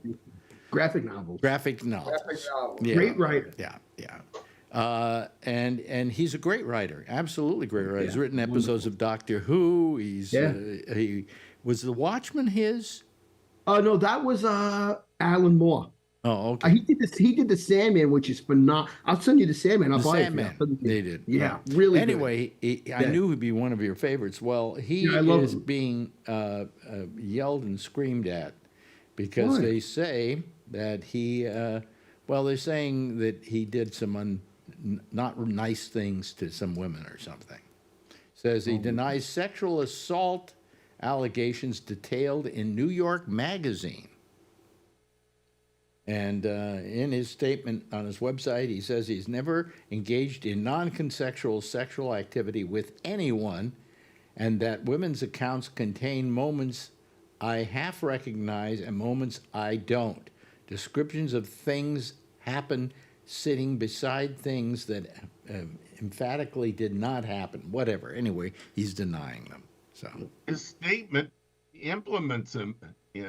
Graphic novels. Graphic novels. Graphic novel. Yeah. Great writer. Yeah. And he's a great writer, absolutely great writer. He's Yeah, written episodes of Doctor Who. He was The Watchmen his. Oh no, that was Alan Moore. Oh, okay. He did this. He did the Sandman, which is phenomenal. I'll send you the Sandman. I'll The buy Sandman. it. For you. They did. Yeah, really. good. Anyway, I knew he'd be one of your favorites. Well, he Yeah, I love is him. being yelled and screamed at because Why? they say that he. They're saying that he did some not nice things to some women or something. Says Oh. he denies sexual assault allegations detailed in New York Magazine. And in his statement on his website, he says he's never engaged in non-consensual sexual activity with anyone, and that women's accounts contain moments I half recognize and moments I don't. Descriptions of things happen sitting beside things that emphatically did not happen. Whatever. Anyway, he's denying them. So His statement implements him in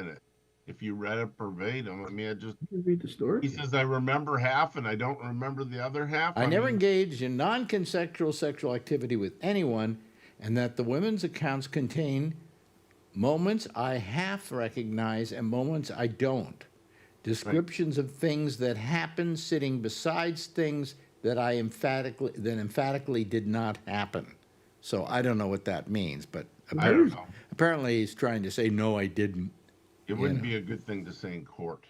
it. if you read it verbatim. I mean, You read the story. he says, I remember half and I don't remember the other half. I never mean, engaged in non-consensual sexual activity with anyone, and that the women's accounts contain moments I half recognize and moments I don't. Descriptions of things that happen sitting besides things that emphatically did not happen. So I don't know what that means, but I don't know. apparently he's trying to say, no, I didn't. It wouldn't be a good thing to say in court.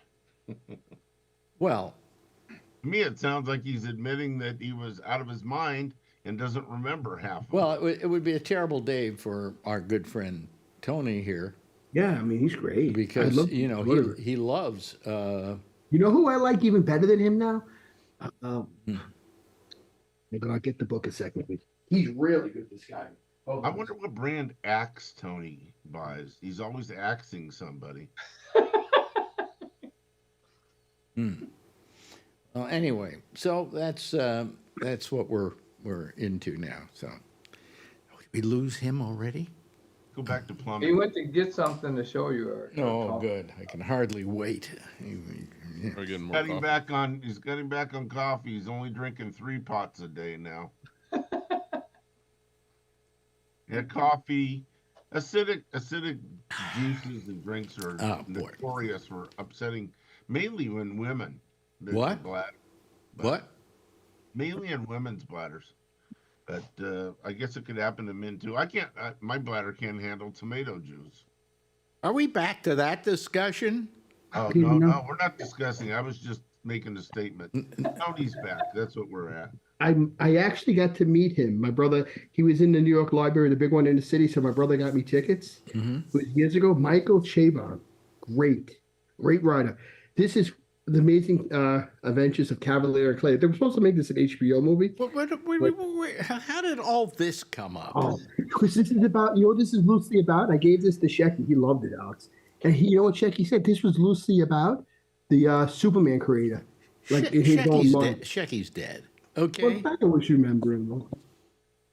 Well, To me, it sounds like he's admitting that he was out of his mind and doesn't remember half of well, it would be a terrible day for our good friend Tony here, Yeah, I mean, he's great. I because, love whatever. he loves, You know who I like even better than him now? Maybe I'll get the book a second. He's really good, this guy. Hold I on. wonder what brand axe Tony buys. He's always axing somebody. well, anyway, so that's what we're into now. So did we lose him already? Go back to He plumbing. went to get something to show you. Oh, good. I can hardly wait. We're getting more Cutting coffee. back on. He's cutting back on coffee. He's only drinking 3 pots a day now. Yeah, coffee, acidic juices and drinks are Oh, boy. notorious for upsetting, mainly when women. their What? bladder. But What? mainly in women's bladders. But I guess it could happen to men too. My bladder can't handle tomato juice. Are we back to that discussion? Oh, You no, know- no, we're not discussing. I was just making a statement. Tony's back. That's what we're at. I actually got to meet him. My brother, he was in the New York Library, the big one in the city. So my brother got me tickets. It was years ago. Michael Chabon, great writer. This is the amazing adventures of Cavalier and Clay. They were supposed to make this an HBO movie. Wait, how did all this come up? Oh, because this is about, this is loosely about. I gave this to Shecky. He loved it, Alex. And you know what Shecky said? This was loosely about the Superman creator. Like in his own mind. Shecky's dead. Well, Okay. I always remember him. Though.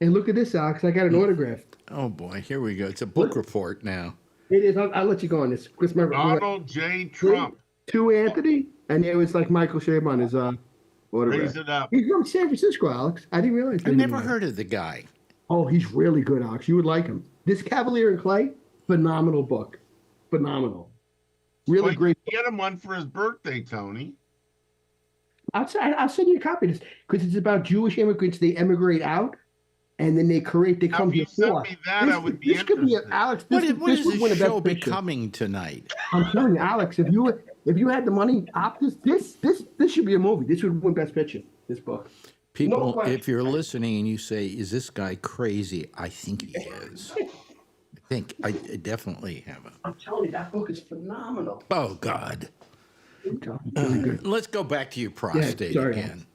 And look at this, Alex. I got an autograph. Oh boy, here we go. It's a book report now. It is. I'll let you go on this. Chris, my Donald J. Trump. to Anthony, and it was like Michael Chabon his autograph. Raise it up. He's from San Francisco, Alex. I didn't realize. I've never heard of the guy. Oh, he's really good, Alex. You would like him. This Cavalier and Clay, phenomenal book. Phenomenal. Really Like, great. Get him one for his birthday, Tony. I'll send you a copy of this because it's about Jewish immigrants. They emigrate out, and then they Now, come if you here. sent me that, I would be This could be interested. Alex. What This, is, what this is would win a this Best show Picture. becoming tonight? I'm telling you, Alex, if you had the money, this should be a movie. This would win Best Picture. This book. People, question. if you're listening and you say, "Is this guy crazy?" I think he is. I definitely have a. I'm telling you, that book is phenomenal. Oh God. I'm telling you, it's really good. Let's go back to your prostate sorry. again.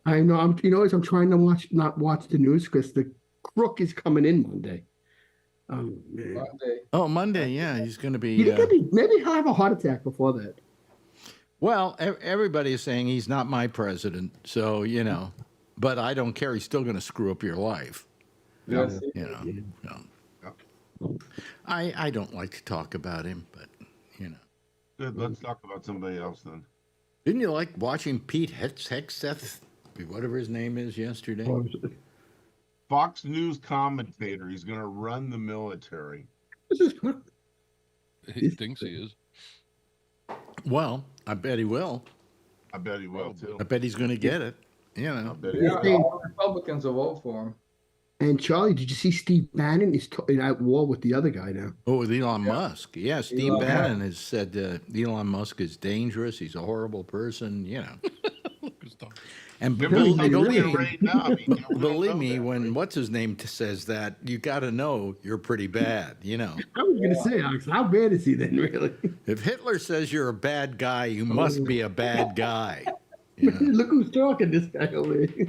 I know. I'm trying to not watch the news because the crook is coming in Monday. Oh man. Monday. Oh, Monday. Yeah, he's going to be. You think maybe he'll have a heart attack before that. Well, everybody is saying he's not my president, so but I don't care. He's still going to screw up your life. Yes. So. I don't like to talk about him, but Good. Let's talk about somebody else then. didn't you like watching Pete Hegseth, whatever his name is, yesterday? Fox News commentator. He's going to run the military. This is good. He thinks he is. Well, I bet he will. I bet he will too. I bet he's going to get it. I bet he Yeah, will. all Republicans will vote for him. And Charlie, did you see Steve Bannon is at war with the other guy now? Oh, with Elon Musk. Yeah, Steve Elon Bannon has said Elon Musk is dangerous. He's a horrible person, And Everybody's Billy, doing really- it right now. I mean, we don't believe know me, that. when what's-his-name says that, you got to know you're pretty bad, I was going to say, Alex, how bad is he then, really? If Hitler says you're a bad guy, you must be a bad guy. Look who's talking, this guy over here.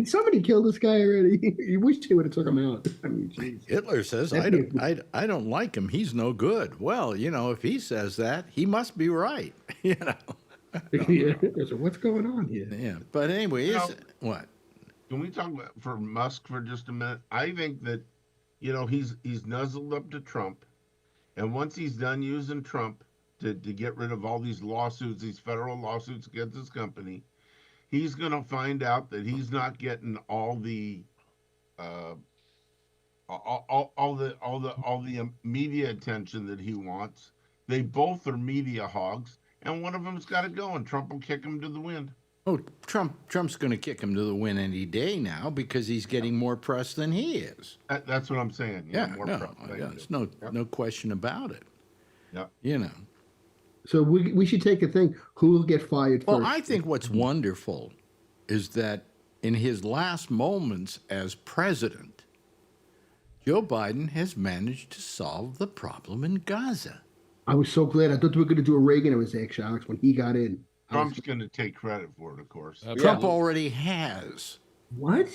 Somebody killed this guy already. You wish they would have took him out. I mean, jeez. Hitler says, I don't like him. He's no good. Well, if he says that, he must be right. Yeah. So what's going on here? Yeah. But anyway, what? Can we talk about for Musk for just a minute? I think that, he's nuzzled up to Trump, And once he's done using Trump to get rid of all these lawsuits, these federal lawsuits against his company, he's going to find out that he's not getting all the uh, all the media attention that he wants. They both are media hogs, and one of them's got to go, and Trump will kick him to the wind. Oh, Trump's going to kick him to the wind any day now because he's getting more press than he is. That's what I'm saying. Yeah, more no, press. there's no question about it. Yep. You know. So we should take a thing. Who will get fired Well, first? I think what's wonderful is that in his last moments as president, Joe Biden has managed to solve the problem in Gaza. I was so glad. I thought we were going to do a Reagan. It was actually Alex when he got in. Trump's going to take credit for it, of course. Absolutely. Trump already has. What?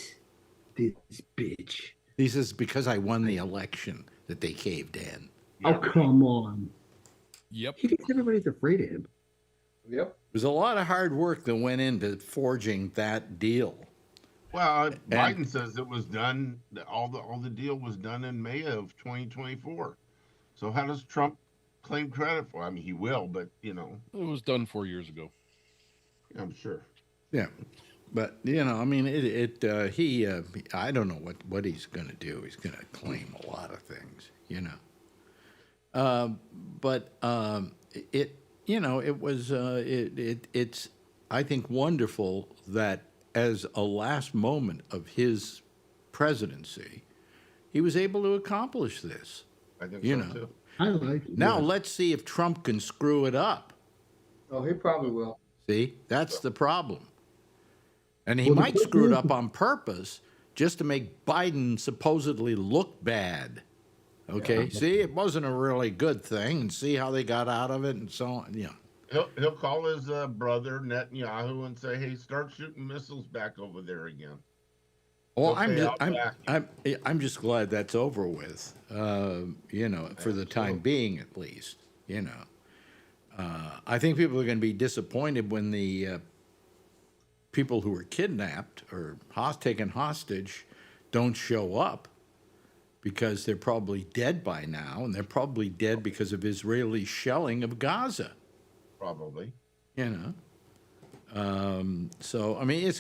This bitch. He says, because I won the election that they caved in. Oh, come on. Yep. He thinks everybody's afraid of him. Yep. There's a lot of hard work that went into forging that deal. Well, Biden says it was done. All the deal was done in May of 2024. So how does Trump claim credit for it? I mean, he will, but It was done 4 years ago. I'm sure. Yeah. But, I mean, I don't know what he's going to do. He's going to claim a lot of things, it's, I think, wonderful that as a last moment of his presidency, he was able to accomplish this. I think You so know. too. I like it. Now Yeah. let's see if Trump can screw it up. Oh, he probably will. See, that's the problem. And he Well, the might question screw it is- up on purpose just to make Biden supposedly look bad. Okay, see, it wasn't a really good thing, and see how they got out of it, and so on. He'll call his brother Netanyahu and say, "Hey, start shooting missiles back over there again." Well, He'll say, I'm just glad that's over with. For the time being, at least. I think people are going to be disappointed when the people who were kidnapped or taken hostage don't show up, because they're probably dead by now, and they're probably dead because of Israeli shelling of Gaza. Probably. So I mean,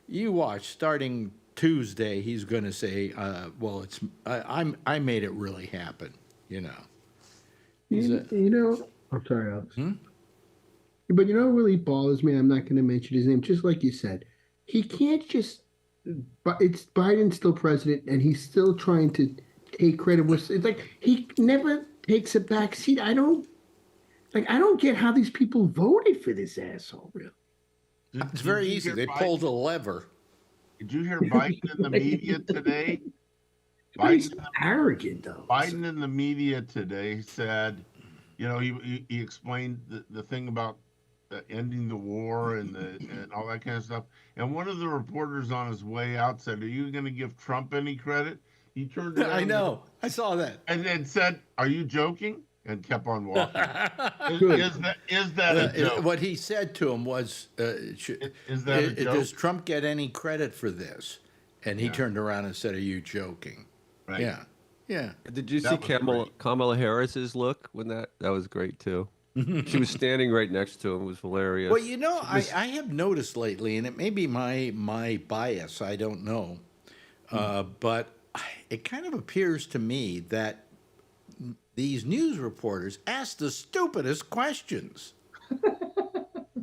you watch starting Tuesday, he's going to say, "Well, I made it really happen." I'm sorry, Alex. But what really bothers me, I'm not going to mention his name, just like you said. He can't just, but it's Biden's still president, and he's still trying to take credit. It's like he never takes a back seat. I don't get how these people voted for this asshole, really. It's very you easy. hear They Biden- pulled a lever. Did you hear Biden in the media today? But he's Biden, arrogant, though. Biden in the media today said, he explained the thing about ending the war and all that kind of stuff. And one of the reporters on his way out said, "Are you going to give Trump any credit?" He turned around. I know. I saw that. And then said, "Are you joking?" And kept on walking. Good. Is that a joke? What he said to him was, Is that a joke? "Does Trump get any credit for this?" And he Yeah. turned around and said, "Are you joking?" Right. Yeah. Yeah. Did you That see was great. Kamala Harris's look when that was great too. She was standing right next to him. It was hilarious. Well, I have noticed lately, and it may be my bias, I don't know, but it kind of appears to me that these news reporters ask the stupidest questions.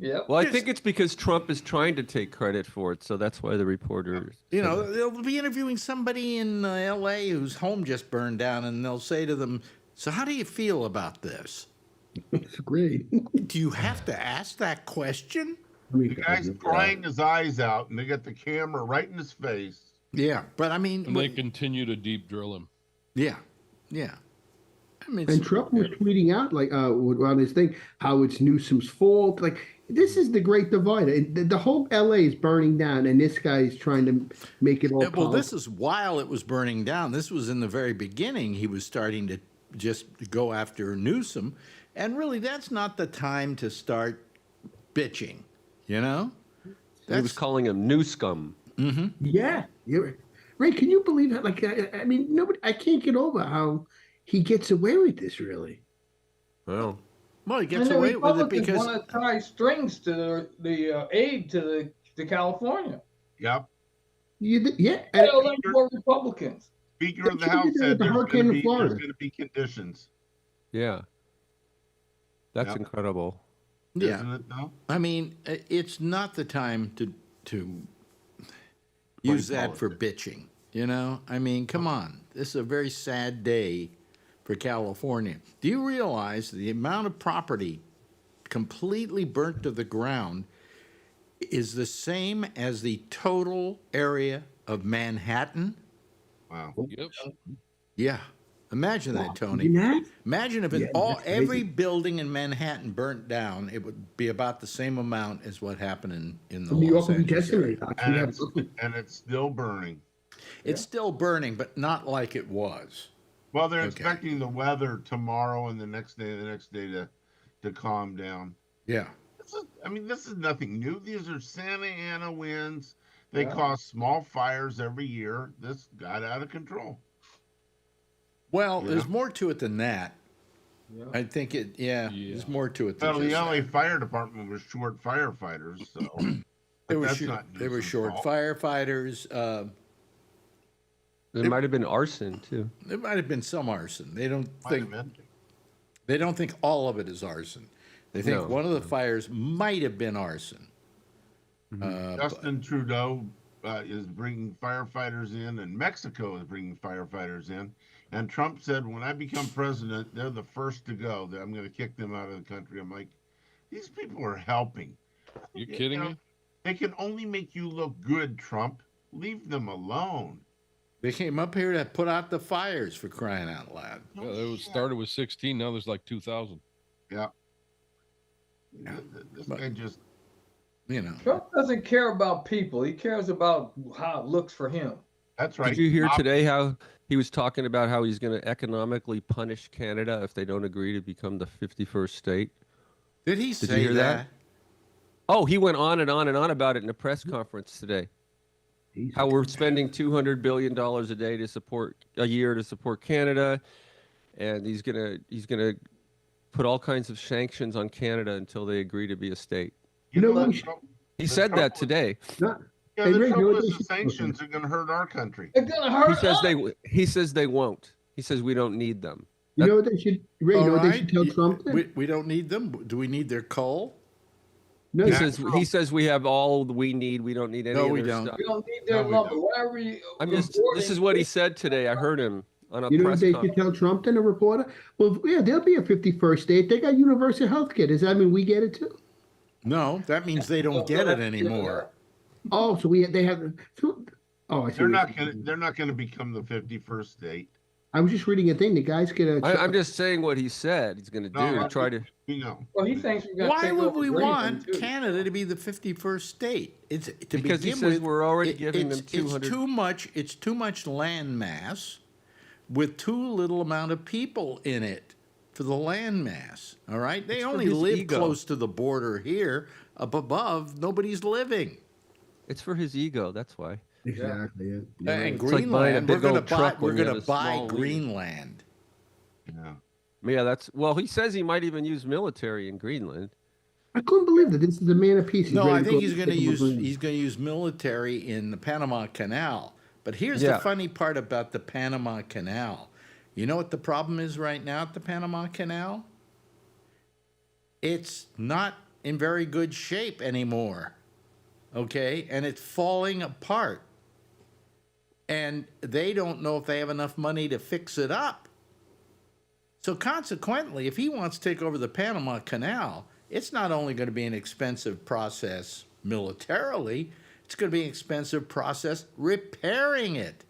Yep. Well, I think it's because Trump is trying to take credit for it, so that's why the reporters. They'll be interviewing somebody in L.A. whose home just burned down, and they'll say to them, "So how do you feel about this?" It's great. Do you have to ask that question? The guy's crying his eyes out, and they got the camera right in his face. Yeah, but I mean, And they continue to deep drill him. yeah. I mean, And Trump was tweeting out on his thing how it's Newsom's fault. Like, this is the great divide. The whole LA is burning down, and this guy's trying to make it all. well, this is while it was burning down. This was in the very beginning. He was starting to just go after Newsom, and really, that's not the time to start bitching. He was calling him new scum. Yeah, you're right. Can you believe that? Like, I mean, nobody. I can't get over how he gets away with this, really. Well, Well, he And gets the away with it Republicans because want to tie strings to the aid to California. Yep. Yeah. They elect more Republicans. Speaker They of the should do House that with said the there's hurricane going in to Florida. be conditions. yeah. That's Yep. incredible. yeah, Isn't it though? I mean, it's not the time to use that for bitching. You know, I mean, come on. This is a very sad day for California. Do you realize the amount of property completely burnt to the ground is the same as the total area of Manhattan? Wow. Yep. Yeah. Imagine that, Tony. You know? Imagine if Yeah, that's crazy. every building in Manhattan burnt down, it would be about the same amount as what happened in the New Los York will be Angeles area. decimated. Alex. And We have it's, and it's still burning. It's still burning, but not like it was. Well, they're Okay. expecting the weather tomorrow and the next day to calm down. Yeah. This is nothing new. These are Santa Ana winds. They Yeah. cause small fires every year. This got out of control. Well, Yeah. there's more to it than that. Yeah. I think there's more to it than Well, the just LA that. Fire Department was short firefighters, so They were, that's short, not they were Newsom's short fault. firefighters. There might have been arson too. There might have been some arson. They don't Might have think been. all of it is arson. They think No. one of the fires might have been arson. Justin Trudeau is bringing firefighters in, and Mexico is bringing firefighters in. And Trump said, when I become president, they're the first to go. That I'm going to kick them out of the country. I'm like, these people are helping. You kidding me? They can only make you look good, Trump. Leave them alone. They came up here to put out the fires, for crying out loud. Yeah, it was started with 16. Now there's like 2,000. Yeah. Yeah. This But- guy just, You know. Trump doesn't care about people. He cares about how it looks for him. that's right. Did you hear Op- today how he was talking about how he's going to economically punish Canada if they don't agree to become the 51st state? Did he you say hear that? that? Oh, he went on and on and on about it in a press conference today. How we're spending $200 billion a year to support Canada, and he's gonna put all kinds of sanctions on Canada until they agree to be a state. You know the what? Trump- He the said Trump that was- today. Not, Yeah, Hey, the Ray, you know trouble what is they the should- sanctions are going to hurt our country. It's gonna hurt He says us. he says they won't. He says we don't need them. you know what they should, Ray, you know what they All should tell right. Trump? then? We don't need them. Do we need their coal? No, He you- says we have all we need. We don't need any No, of we their don't. stuff. We don't need their No, we lumber. don't. Whatever you. This is what he said today. I heard him on a you know what press they conference. should tell Trump then, a reporter? Well, yeah, there'll be a 51st state. They got universal health care. Does that mean we get it too? No, that means they don't get it anymore. Oh, so they have. Oh, I see. They're what not you're going to. saying. They're not going to become the 51st state. I was just reading a thing. The guys get a. I'm just saying what he said he's going to do. No, Try to. You know. Well, he thinks we're gonna Why take would over we Greenland, want too. Canada to be the 51st state? It's to Because he begin says with, we're already giving them it's 200 too much. It's too much land mass with too little amount of people in it for the land mass. All right, they It's for only his live ego. close to the border here. Up above, nobody's living. It's for his ego. That's why. Exactly. Yeah. You're And right. It's like buying a Greenland, big we're going old to buy. truck We're when you going have to a buy small lead. Greenland. Yeah. Yeah, he says he might even use military in Greenland. I couldn't believe that. This is a man of peace. He's No, ready I to think go he's going to take over use Greenland. military in the Panama Canal. But here's Yeah. the funny part about the Panama Canal. You know what the problem is right now at the Panama Canal? It's not in very good shape anymore. Okay? And it's falling apart. And they don't know if they have enough money to fix it up. So consequently, if he wants to take over the Panama Canal, it's not only going to be an expensive process militarily, it's going to be an expensive process repairing it.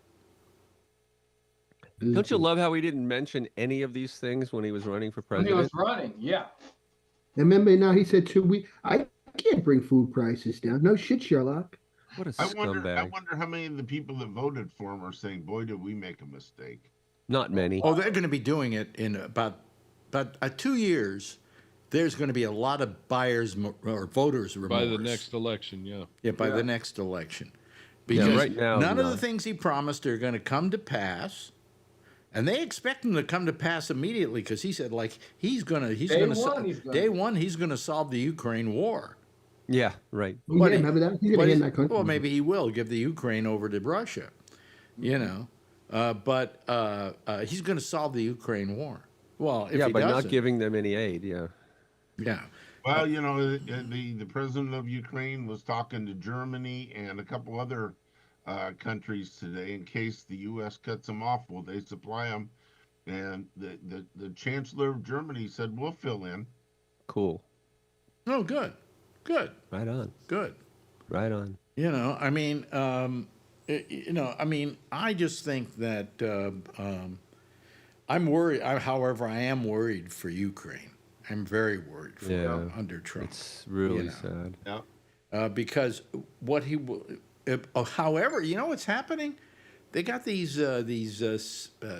Don't you love how he didn't mention any of these things when he was running for When he was president? running, yeah. Remember now he said I can't bring food prices down. No shit, Sherlock. What a I wonder scumbag. how many of the people that voted for him are saying, "Boy, did we make a mistake." Not many. Oh, they're going to be doing it in about 2 years. There's going to be a lot of buyers or voters remorse. By the next election, yeah. Yeah, by Yeah. the next election. Yeah, Because right now, none of the no. things he promised are going to come to pass. And they expect him to come to pass immediately because he said, like, he's Day gonna one, he's gonna day do it. one he's gonna solve the Ukraine war. Yeah, right. Oh, yeah, remember that? He's But gonna end that country. well, maybe he will give the Ukraine over to Russia, you know. But he's going to solve the Ukraine war. Well, if Yeah, he by doesn't, not giving them any aid. Yeah. yeah. Well, you know, the president of Ukraine was talking to Germany and a couple other countries today in case the U.S. cuts them off. Will they supply them? And the chancellor of Germany said, "We'll fill in." Cool. Oh, good. Right on. Good. Right on. You know, I mean, I just think that I'm worried. However, I am worried for Ukraine. I'm very worried for them under Trump. It's really you know. sad. Yeah. Because what he will. However, you know what's happening? They got these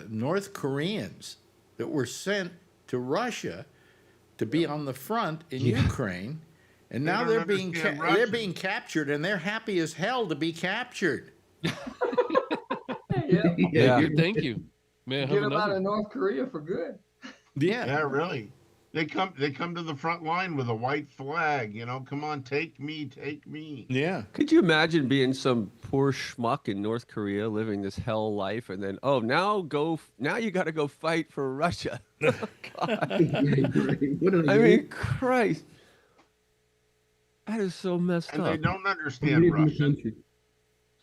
North Koreans that were sent to Russia to be on the front in Ukraine, and now they're being captured, and they're happy as hell to be captured. Yeah. Thank you. May I have Get them out another? of North Korea for good. Yeah, really. They come to the front line with a white flag. You know, come on, take me. Yeah. Could you imagine being some poor schmuck in North Korea living this hell life, and then now you got to go fight for Russia? Oh, God. I mean, Christ, that is so messed And up. they don't understand Russian.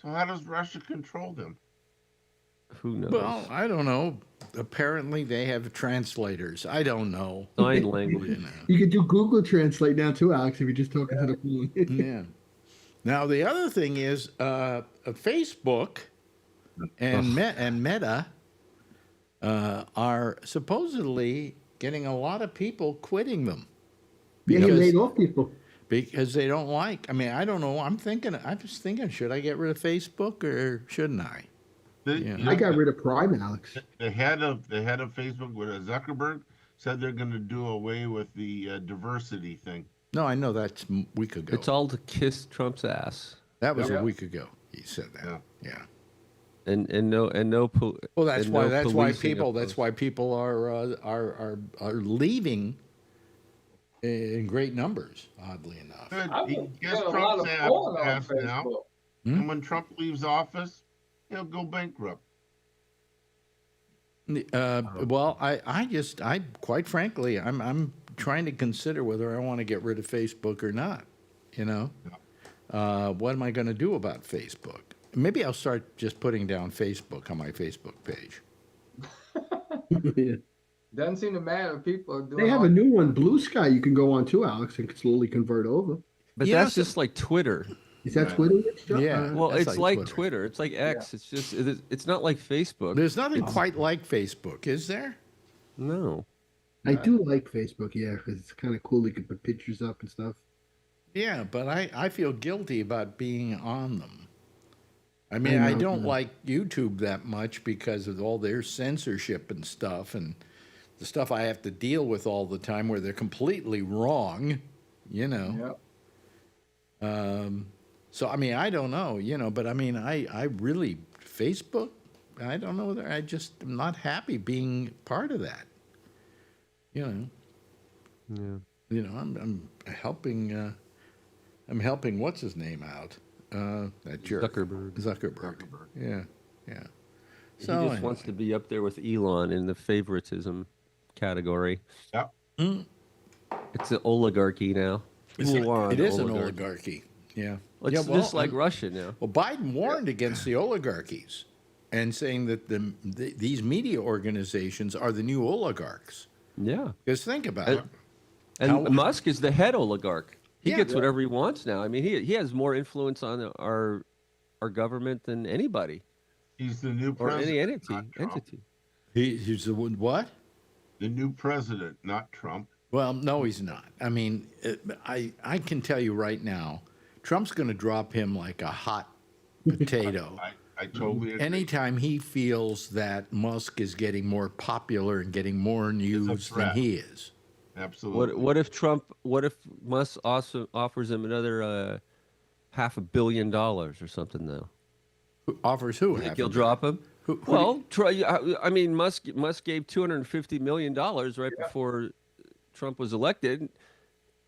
So how does Russia control them? Who knows? Well, I don't know. Apparently, they have translators. I don't know. Sign language. You know. You could do Google Translate now too, Alex, if you're just talking to the phone. Yeah. Now the other thing is Facebook and Meta are supposedly getting a lot of people quitting them Yeah, he laid off people. because they don't like. I mean, I don't know. I'm just thinking, should I get rid of Facebook or shouldn't I? I got rid of Prime, Alex. The head of Facebook with Zuckerberg said they're going to do away with the diversity thing. No, I know that's a week ago. It's all to kiss Trump's ass. That was a week ago. He said that. Yeah. And no. Well, that's why policing people are leaving in great numbers. Oddly enough. Good. He gets got a lot Trump's of porn on ass now, Facebook. and when Trump leaves office, he'll go bankrupt. Well, I quite frankly, I'm trying to consider whether I want to get rid of Facebook or not. You know, what am I going to do about Facebook? Maybe I'll start just putting down Facebook on my Facebook page. Yeah. Doesn't seem to matter. People are doing. They have a new one, Blue Sky, you can go on too, Alex, and slowly convert over. But Yeah, that's just like Twitter. Is that Twitter? Yeah. Well, That's it's like like Twitter. Twitter. It's like X. It's just it's not like Facebook. There's nothing quite like Facebook, is there? No. I do like Facebook, yeah, because it's kind of cool. You can put pictures up and stuff. Yeah, but I feel guilty about being on them. I mean, I I know, don't yeah. like YouTube that much because of all their censorship and stuff, and the stuff I have to deal with all the time where they're completely wrong, you know. Yep. So, I mean, I don't know, you know, but I mean, I really, Facebook, I don't know whether I just am not happy being part of that. You know. Yeah. You know, I'm helping what's his name out? That jerk. Zuckerberg. Yeah. He So just wants to be up there with Elon in the favoritism category. Yep. It's an oligarchy now. It is an oligarchy. Yeah. Well, it's just like Russia now. Well, Biden warned against the oligarchies and saying that these media organizations are the new oligarchs. Yeah. Because think about it. And Musk is the head oligarch. He Yeah. gets whatever he wants now. I mean, he has more influence on our government than anybody He's the new or president. any not Trump. He's the what? The new president, not Trump. Well, no, he's not. I mean, I can tell you right now, Trump's going to drop him like a hot potato. I totally agree. Anytime he feels that Musk is getting more popular and getting more news than threat. he is. Absolutely. What if Musk also offers him another $500 million or something though? Offers who? You think he'll drop him? Well, I mean, Musk gave $250 million right before Trump was elected,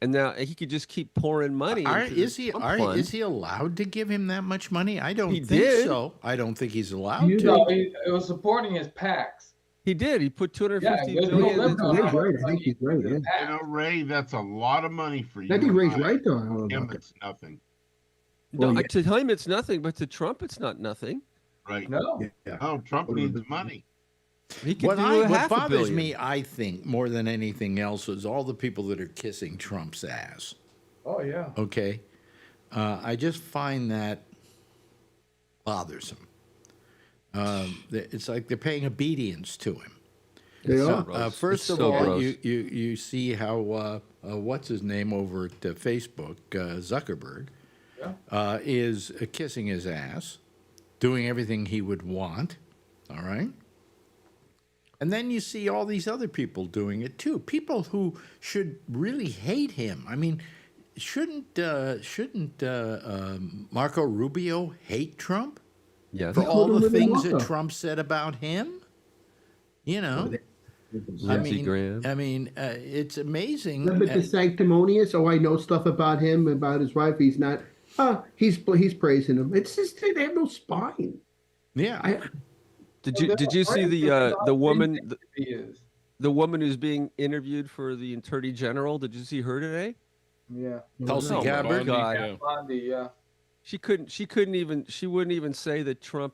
and now he could just keep pouring money. Is he allowed to give him that much money? I don't think so. I don't think he's allowed to. No, it was supporting his PACs. He did. He put $250 there's no million. limit on Ray's how much right. I think money he's right. Yeah. You know, Ray, that's a lot of money for you. I think and Ray's right though. I don't know Him, about that. it's nothing. No, Well, yeah. to him it's nothing, but to Trump it's not nothing. Right. No. Yeah. Oh, Trump needs money. He could do What half a bothers billion. me, I think, more than anything else, is all the people that are kissing Trump's ass. Oh yeah. Okay, I just find that bothersome. It's like they're paying obedience to him. They are. First It's of so all, gross. you see how what's his name over at Facebook, Zuckerberg, is kissing his ass, doing everything he would want. All right. And then you see all these other people doing it too. People who should really hate him. I mean, shouldn't Marco Rubio hate Trump Yes. for all the him in things that Marco. Trump said about him? You know, Lindsey Graham. it's amazing. A little bit sanctimonious. Oh, I know stuff about him, about his wife. He's not. He's praising him. It's just they have no spine. Yeah. Did you see the woman He is. the woman who's being interviewed for the Attorney General? Did you see her today? Yeah. Tulsi Oh, my Gabbard. God. Bondi, yeah. She wouldn't even say that Trump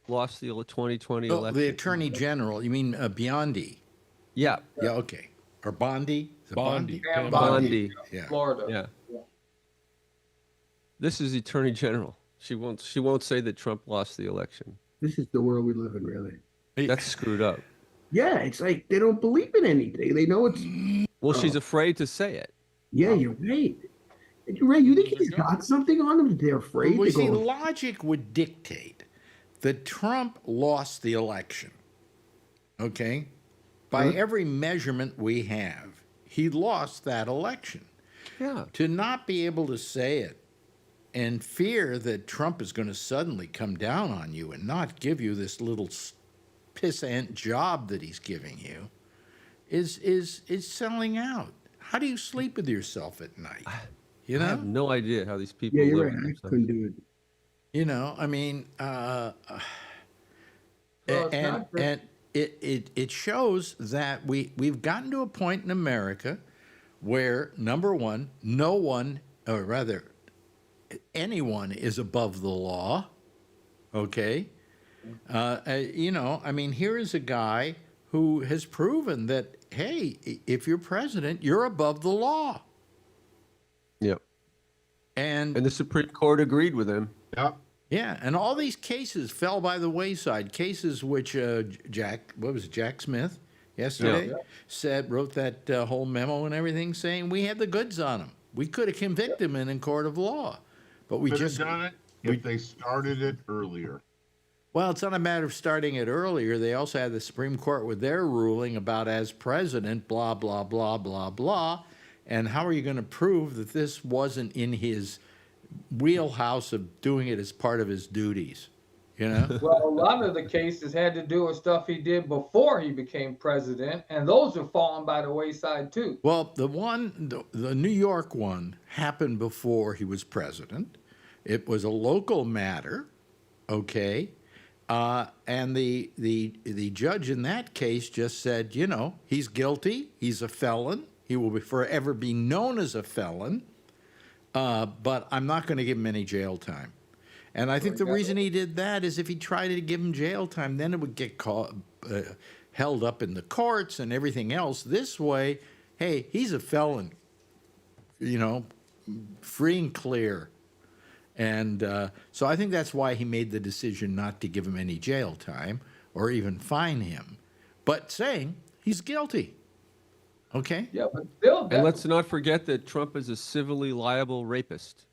lost the 2020 Oh, election. the Attorney General. You mean Biondi? Yeah. Yeah. Okay. Or Bondi? Is it Bondi. Pam Bondi. Yeah. Florida. Yeah. This is the Attorney General. She won't say that Trump lost the election. This is the world we live in, really. That's screwed up. Yeah, it's like they don't believe in anything. They know it's. Well, she's afraid to say it. Yeah, you're right. Ray, you think he's got something on him that they're afraid Well, to see, go? logic would dictate that Trump lost the election. Okay? By every measurement we have, he lost that election. Yeah. To not be able to say it and fear that Trump is going to suddenly come down on you and not give you this little pissant job that he's giving you is selling out. How do you sleep with yourself at night? You I have know? no idea how these people Yeah, you're live right. with I themselves. couldn't do it. You know, I mean, Well, it's and not just- it shows that we've gotten to a point in America where, number one, no one, or rather, anyone is above the law. Okay, you know, I mean, here is a guy who has proven that, hey, if you're president, you're above the law, Yep. and And the Supreme Court agreed with him. Yep. yeah, and all these cases fell by the wayside. Cases which Jack Smith yesterday wrote that whole memo and everything saying we had the goods on him. We could have convicted him in court of law, but we Could have just done it if they started it earlier. well, it's not a matter of starting it earlier. They also had the Supreme Court with their ruling about as president, blah blah blah blah blah. And how are you going to prove that this wasn't in his wheelhouse of doing it as part of his duties? You know. Well, a lot of the cases had to do with stuff he did before he became president, and those are falling by the wayside too. Well, the New York one happened before he was president. It was a local matter, okay, and the judge in that case just said, you know, he's guilty. He's a felon. He will forever be known as a felon. But I'm not going to give him any jail time. And I think the reason he did that is if he tried to give him jail time, then it would get held up in the courts and everything else. This way, hey, he's a felon, you know, free and clear. And so I think that's why he made the decision not to give him any jail time or even fine him, but saying he's guilty. Okay? Yeah, but still, And let's not forget that Trump is a civilly liable rapist,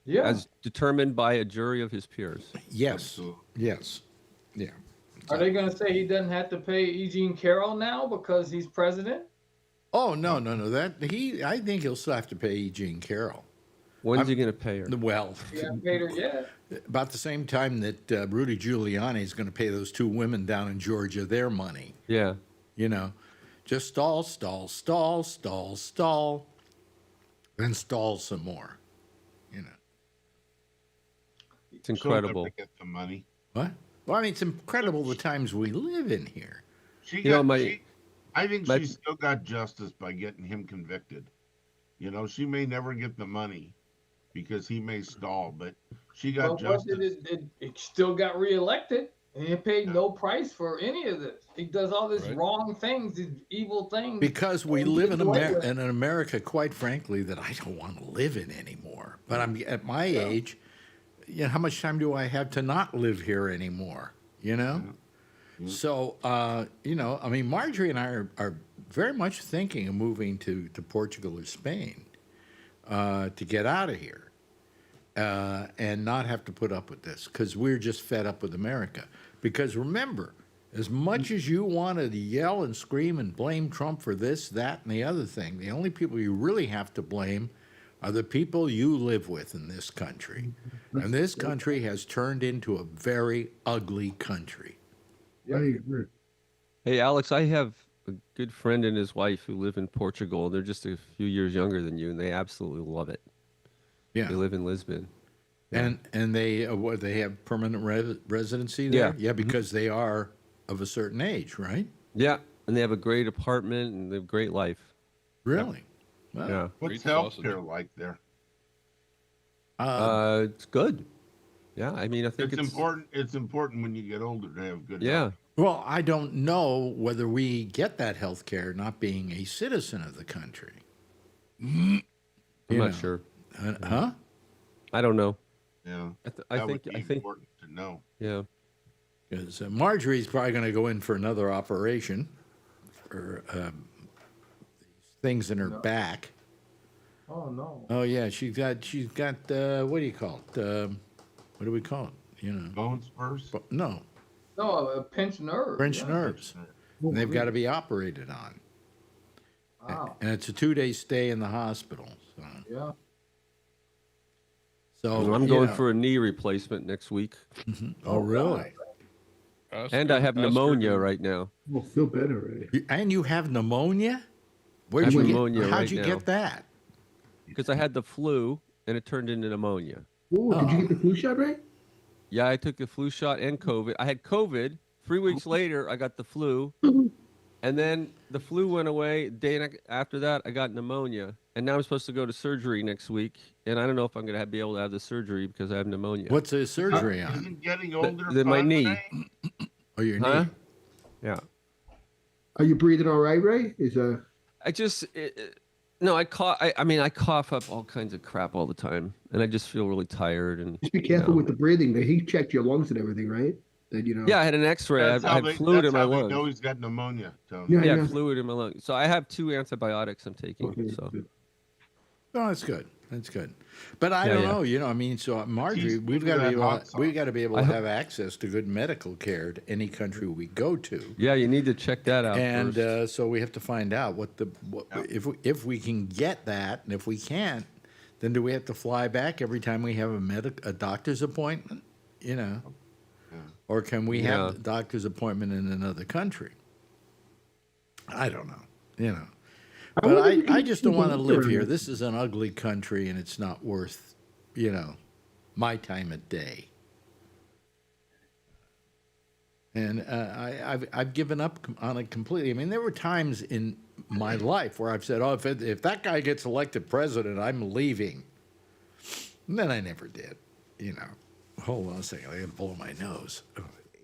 yeah. as determined by a jury of his peers. Yes. Absolutely. Yes. Yeah. Are they going to say he doesn't have to pay E. Jean Carroll now because he's president? Oh, no. I think he'll still have to pay E. Jean Carroll. When's he going to pay her? Well, You haven't paid her yet. about the same time that Rudy Giuliani is going to pay those 2 women down in Georgia their money. Yeah. You know, just stall, stall, stall, stall, stall, then stall some more. You know. It's incredible. She'll never get the money. What? Well, I mean, it's incredible the times we live in here. I think she still got justice by getting him convicted. You know, she may never get the money because he may stall, but she got justice. It still got reelected, and he paid no price for any of this. He does all these wrong things, these evil things. Because we live in an America, quite frankly, that I don't want to live in anymore. But I'm at my age. You know, how much time do I have to not live here anymore? You know? Mm-hmm. So, you know, I mean, Marjorie and I are very much thinking of moving to Portugal or Spain to get out of here and not have to put up with this because we're just fed up with America. Because remember, as much as you want to yell and scream and blame Trump for this, that, and the other thing, the only people you really have to blame are the people you live with in this country. And this country has turned into a very ugly country. Hey, Alex, I have a good friend and his wife who live in Portugal, and they're just a few years younger than you, and they absolutely love it. Yeah. They live in Lisbon. Yeah. And they they have permanent residency there? Yeah, because they are of a certain age, right? Yeah, and they have a great apartment, and they have a great life. Really? Wow. Yeah. What's healthcare like there? It's good. Yeah, I mean, I think it's important. It's important when you get older to have good. Yeah. Health. Well, I don't know whether we get that health care not being a citizen of the country. I'm not sure. Huh? I don't know. Yeah. I think important to know. Yeah. Because Marjorie's probably going to go in for another operation for things in her back. Oh no. Oh yeah, she's got what do you call it? What do we call it? You know, bone spurs? No. No, a pinched nerve. Pinched nerves. And they've got to be operated on. Wow. And it's a 2-day stay in the hospital. So. Yeah. So I'm going for a knee replacement next week. Oh really? And I have pneumonia right now. Well, feel better already. And you have pneumonia? How'd you get that? Because I had the flu and it turned into pneumonia. Ooh, did you get the flu shot, right? Yeah, I took the flu shot and COVID. I had COVID. 3 weeks later, I got the flu. And then the flu went away. Day after that, I got pneumonia. And now I'm supposed to go to surgery next week. And I don't know if I'm going to be able to have the surgery because I have pneumonia. What's the surgery on? Isn't getting older my knee. Oh, your knee? Yeah. Are you breathing all right, Ray? I just... No, I cough. I cough up all kinds of crap all the time, and I just feel really tired. And just be careful with the breathing. He checked your lungs and everything, right? That Yeah, I had an X-ray. I had fluid in my lungs. Know he's got pneumonia. Yeah, fluid in my lungs. So I have 2 antibiotics I'm taking. Okay, so. Oh, that's good. That's good. But I don't know. You know, I mean, so Marjorie, we've got to be able to have access to good medical care to any country we go to. Yeah, you need to check that out. And so we have to find out if we can get that, and if we can't, then do we have to fly back every time we have a doctor's appointment? You know, or can we have a doctor's appointment in another country? I don't know. You know. But I just don't want to live here. This is an ugly country, and it's not worth, you know, my time of day. And I've given up on it completely. I mean, there were times in my life where I've said, "Oh, if that guy gets elected president, I'm leaving." And then I never did. You know. Hold on a second. I got to blow my nose.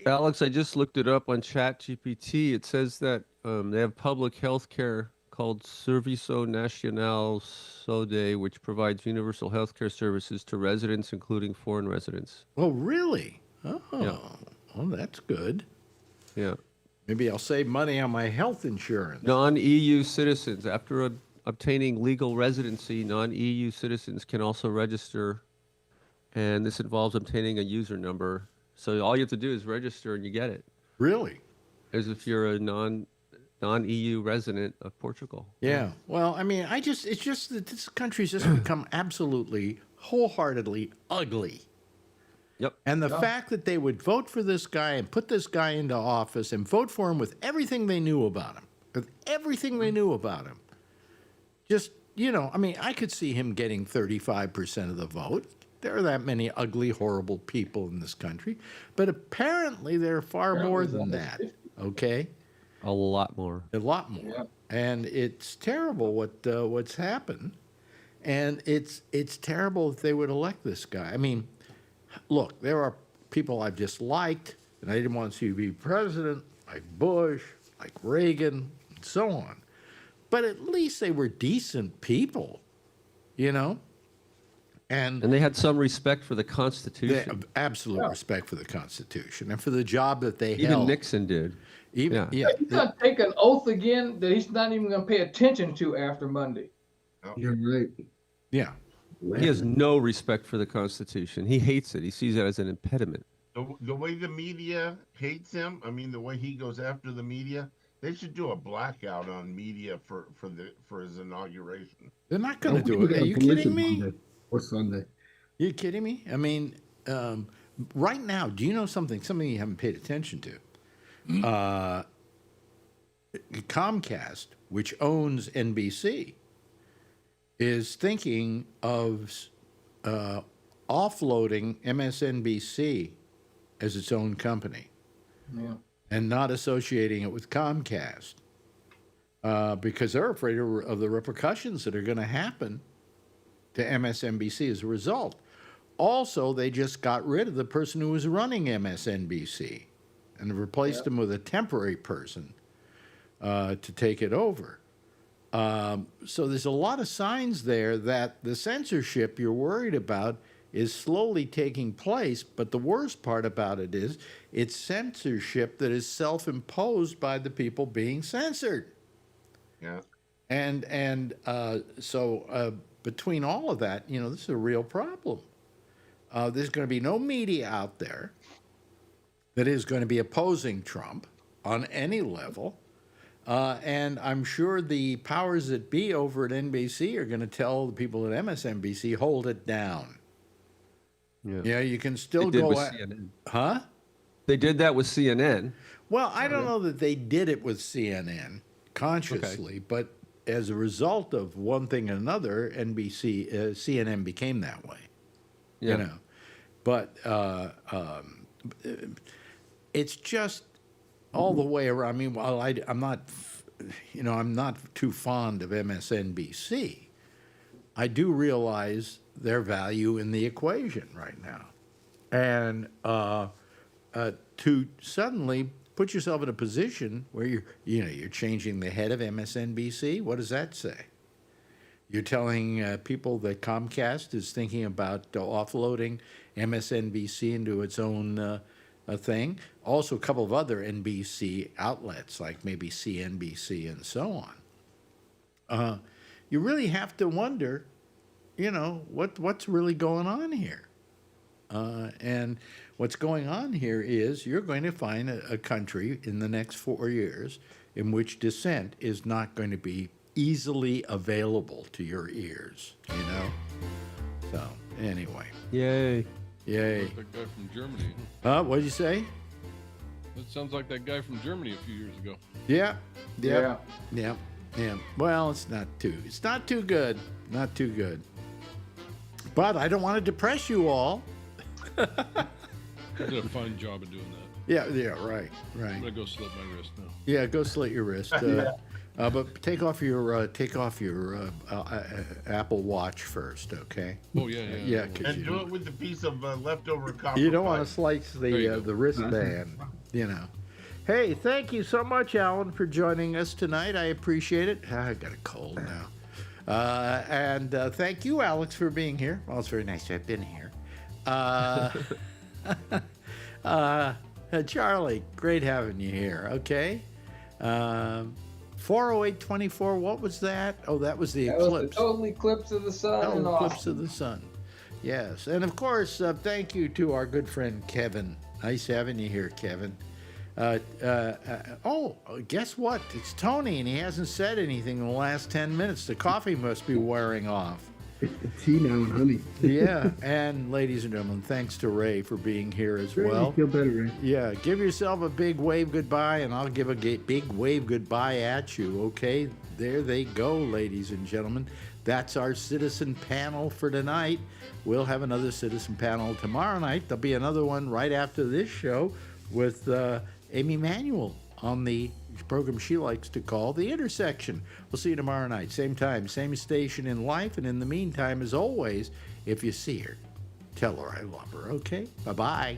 Alex, I just looked it up on ChatGPT. It says that they have public health care called Serviço Nacional Saúde, which provides universal health care services to residents, including foreign residents. Oh, really? Oh, yeah. Well, that's good. Yeah. Maybe I'll save money on my health insurance. Non-EU citizens, after obtaining legal residency, non-EU citizens can also register, and this involves obtaining a user number. So all you have to do is register, and you get it. Really? As if you're a non-EU resident of Portugal. Yeah. Well, I mean, it's just that this country's just become absolutely, wholeheartedly ugly. Yep. And the fact that they would vote for this guy and put this guy into office and vote for him with everything they knew about him, just, I mean, I could see him getting 35% of the vote. There are that many ugly, horrible people in this country. But apparently there are far more than that, okay? A lot more. A lot more. Yeah. And it's terrible what's happened. And it's terrible if they would elect this guy. I mean, look, there are people I've just liked, and I didn't want to see be president, like Bush, like Reagan, and so on. But at least they were decent people, And they had some respect for the Constitution. Absolute respect for the Constitution and for the job that they held. Even Nixon did. He's going to take an oath again that he's not even going to pay attention to after Monday. You're right. Yeah. He has no respect for the Constitution. He hates it. He sees it as an impediment. The way the media hates him, I mean, the way he goes after the media, they should do a blackout on media for his inauguration. They're not going to do it. Are you kidding me? Monday or Sunday. You kidding me? I mean, right now, do you know something you haven't paid attention to? Comcast, which owns NBC, is thinking of offloading MSNBC as its own company, and not associating it with Comcast, because they're afraid of the repercussions that are going to happen to MSNBC as a result. Also, they just got rid of the person who was running MSNBC and replaced him with a temporary person to take it over. So there's a lot of signs there that the censorship you're worried about is slowly taking place, but the worst part about it is it's censorship that is self-imposed by the people being censored. Yeah. And so between all of that, this is a real problem. There's going to be no media out there that is going to be opposing Trump on any level. And I'm sure the powers that be over at NBC are going to tell the people at MSNBC, hold it down. Yeah, you can still go at CNN. Huh? They did that with CNN. Well, I don't know that they did it with CNN consciously, but as a result of one thing and another, CNN became that way. Yeah. But it's just all the way around. I mean, while I'm not too fond of MSNBC, I do realize their value in the equation right now. And to suddenly put yourself in a position where you're changing the head of MSNBC, what does that say? You're telling people that Comcast is thinking about offloading MSNBC into its own thing. Also, a couple of other NBC outlets, like maybe CNBC and so on. You really have to wonder, what's really going on here. And what's going on here is you're going to find a country in the next 4 years in which dissent is not going to be easily available to your ears, So, anyway. Yay. Yay. That guy from Germany. What'd you say? That sounds like that guy from Germany a few years ago. Yeah. Well, it's not too good. Not too good. But I don't want to depress you all. I did a fine job of doing that. Yeah, right. I'm gonna go slit my wrist now. Yeah, go slit your wrist. But take off your Apple Watch first, okay? Oh yeah. And do it with the piece of leftover copper. You don't want to slice the wristband, Hey, thank you so much, Alan, for joining us tonight. I appreciate it. I got a cold now. And thank you, Alex, for being here. Well, it's very nice to have been here. Charlie, great having you here, okay? 40824, what was that? Oh, that was the eclipse. Was the total eclipse of the sun. Total eclipse of the sun. Yes. And of course, thank you to our good friend Kevin. Nice having you here, Kevin. Guess what? It's Tony, and he hasn't said anything in the last 10 minutes. The coffee must be wearing off. Tea now and honey. Yeah, and ladies and gentlemen, thanks to Ray for being here as well. Feel better, Ray. Yeah, give yourself a big wave goodbye, and I'll give a big wave goodbye at you, okay? There they go, ladies and gentlemen. That's our citizen panel for tonight. We'll have another citizen panel tomorrow night. There'll be another one right after this show with Amy Manuel on the program she likes to call The Intersection. We'll see you tomorrow night, same time, same station in life. And in the meantime, as always, if you see her, tell her I love her, okay? Bye-bye.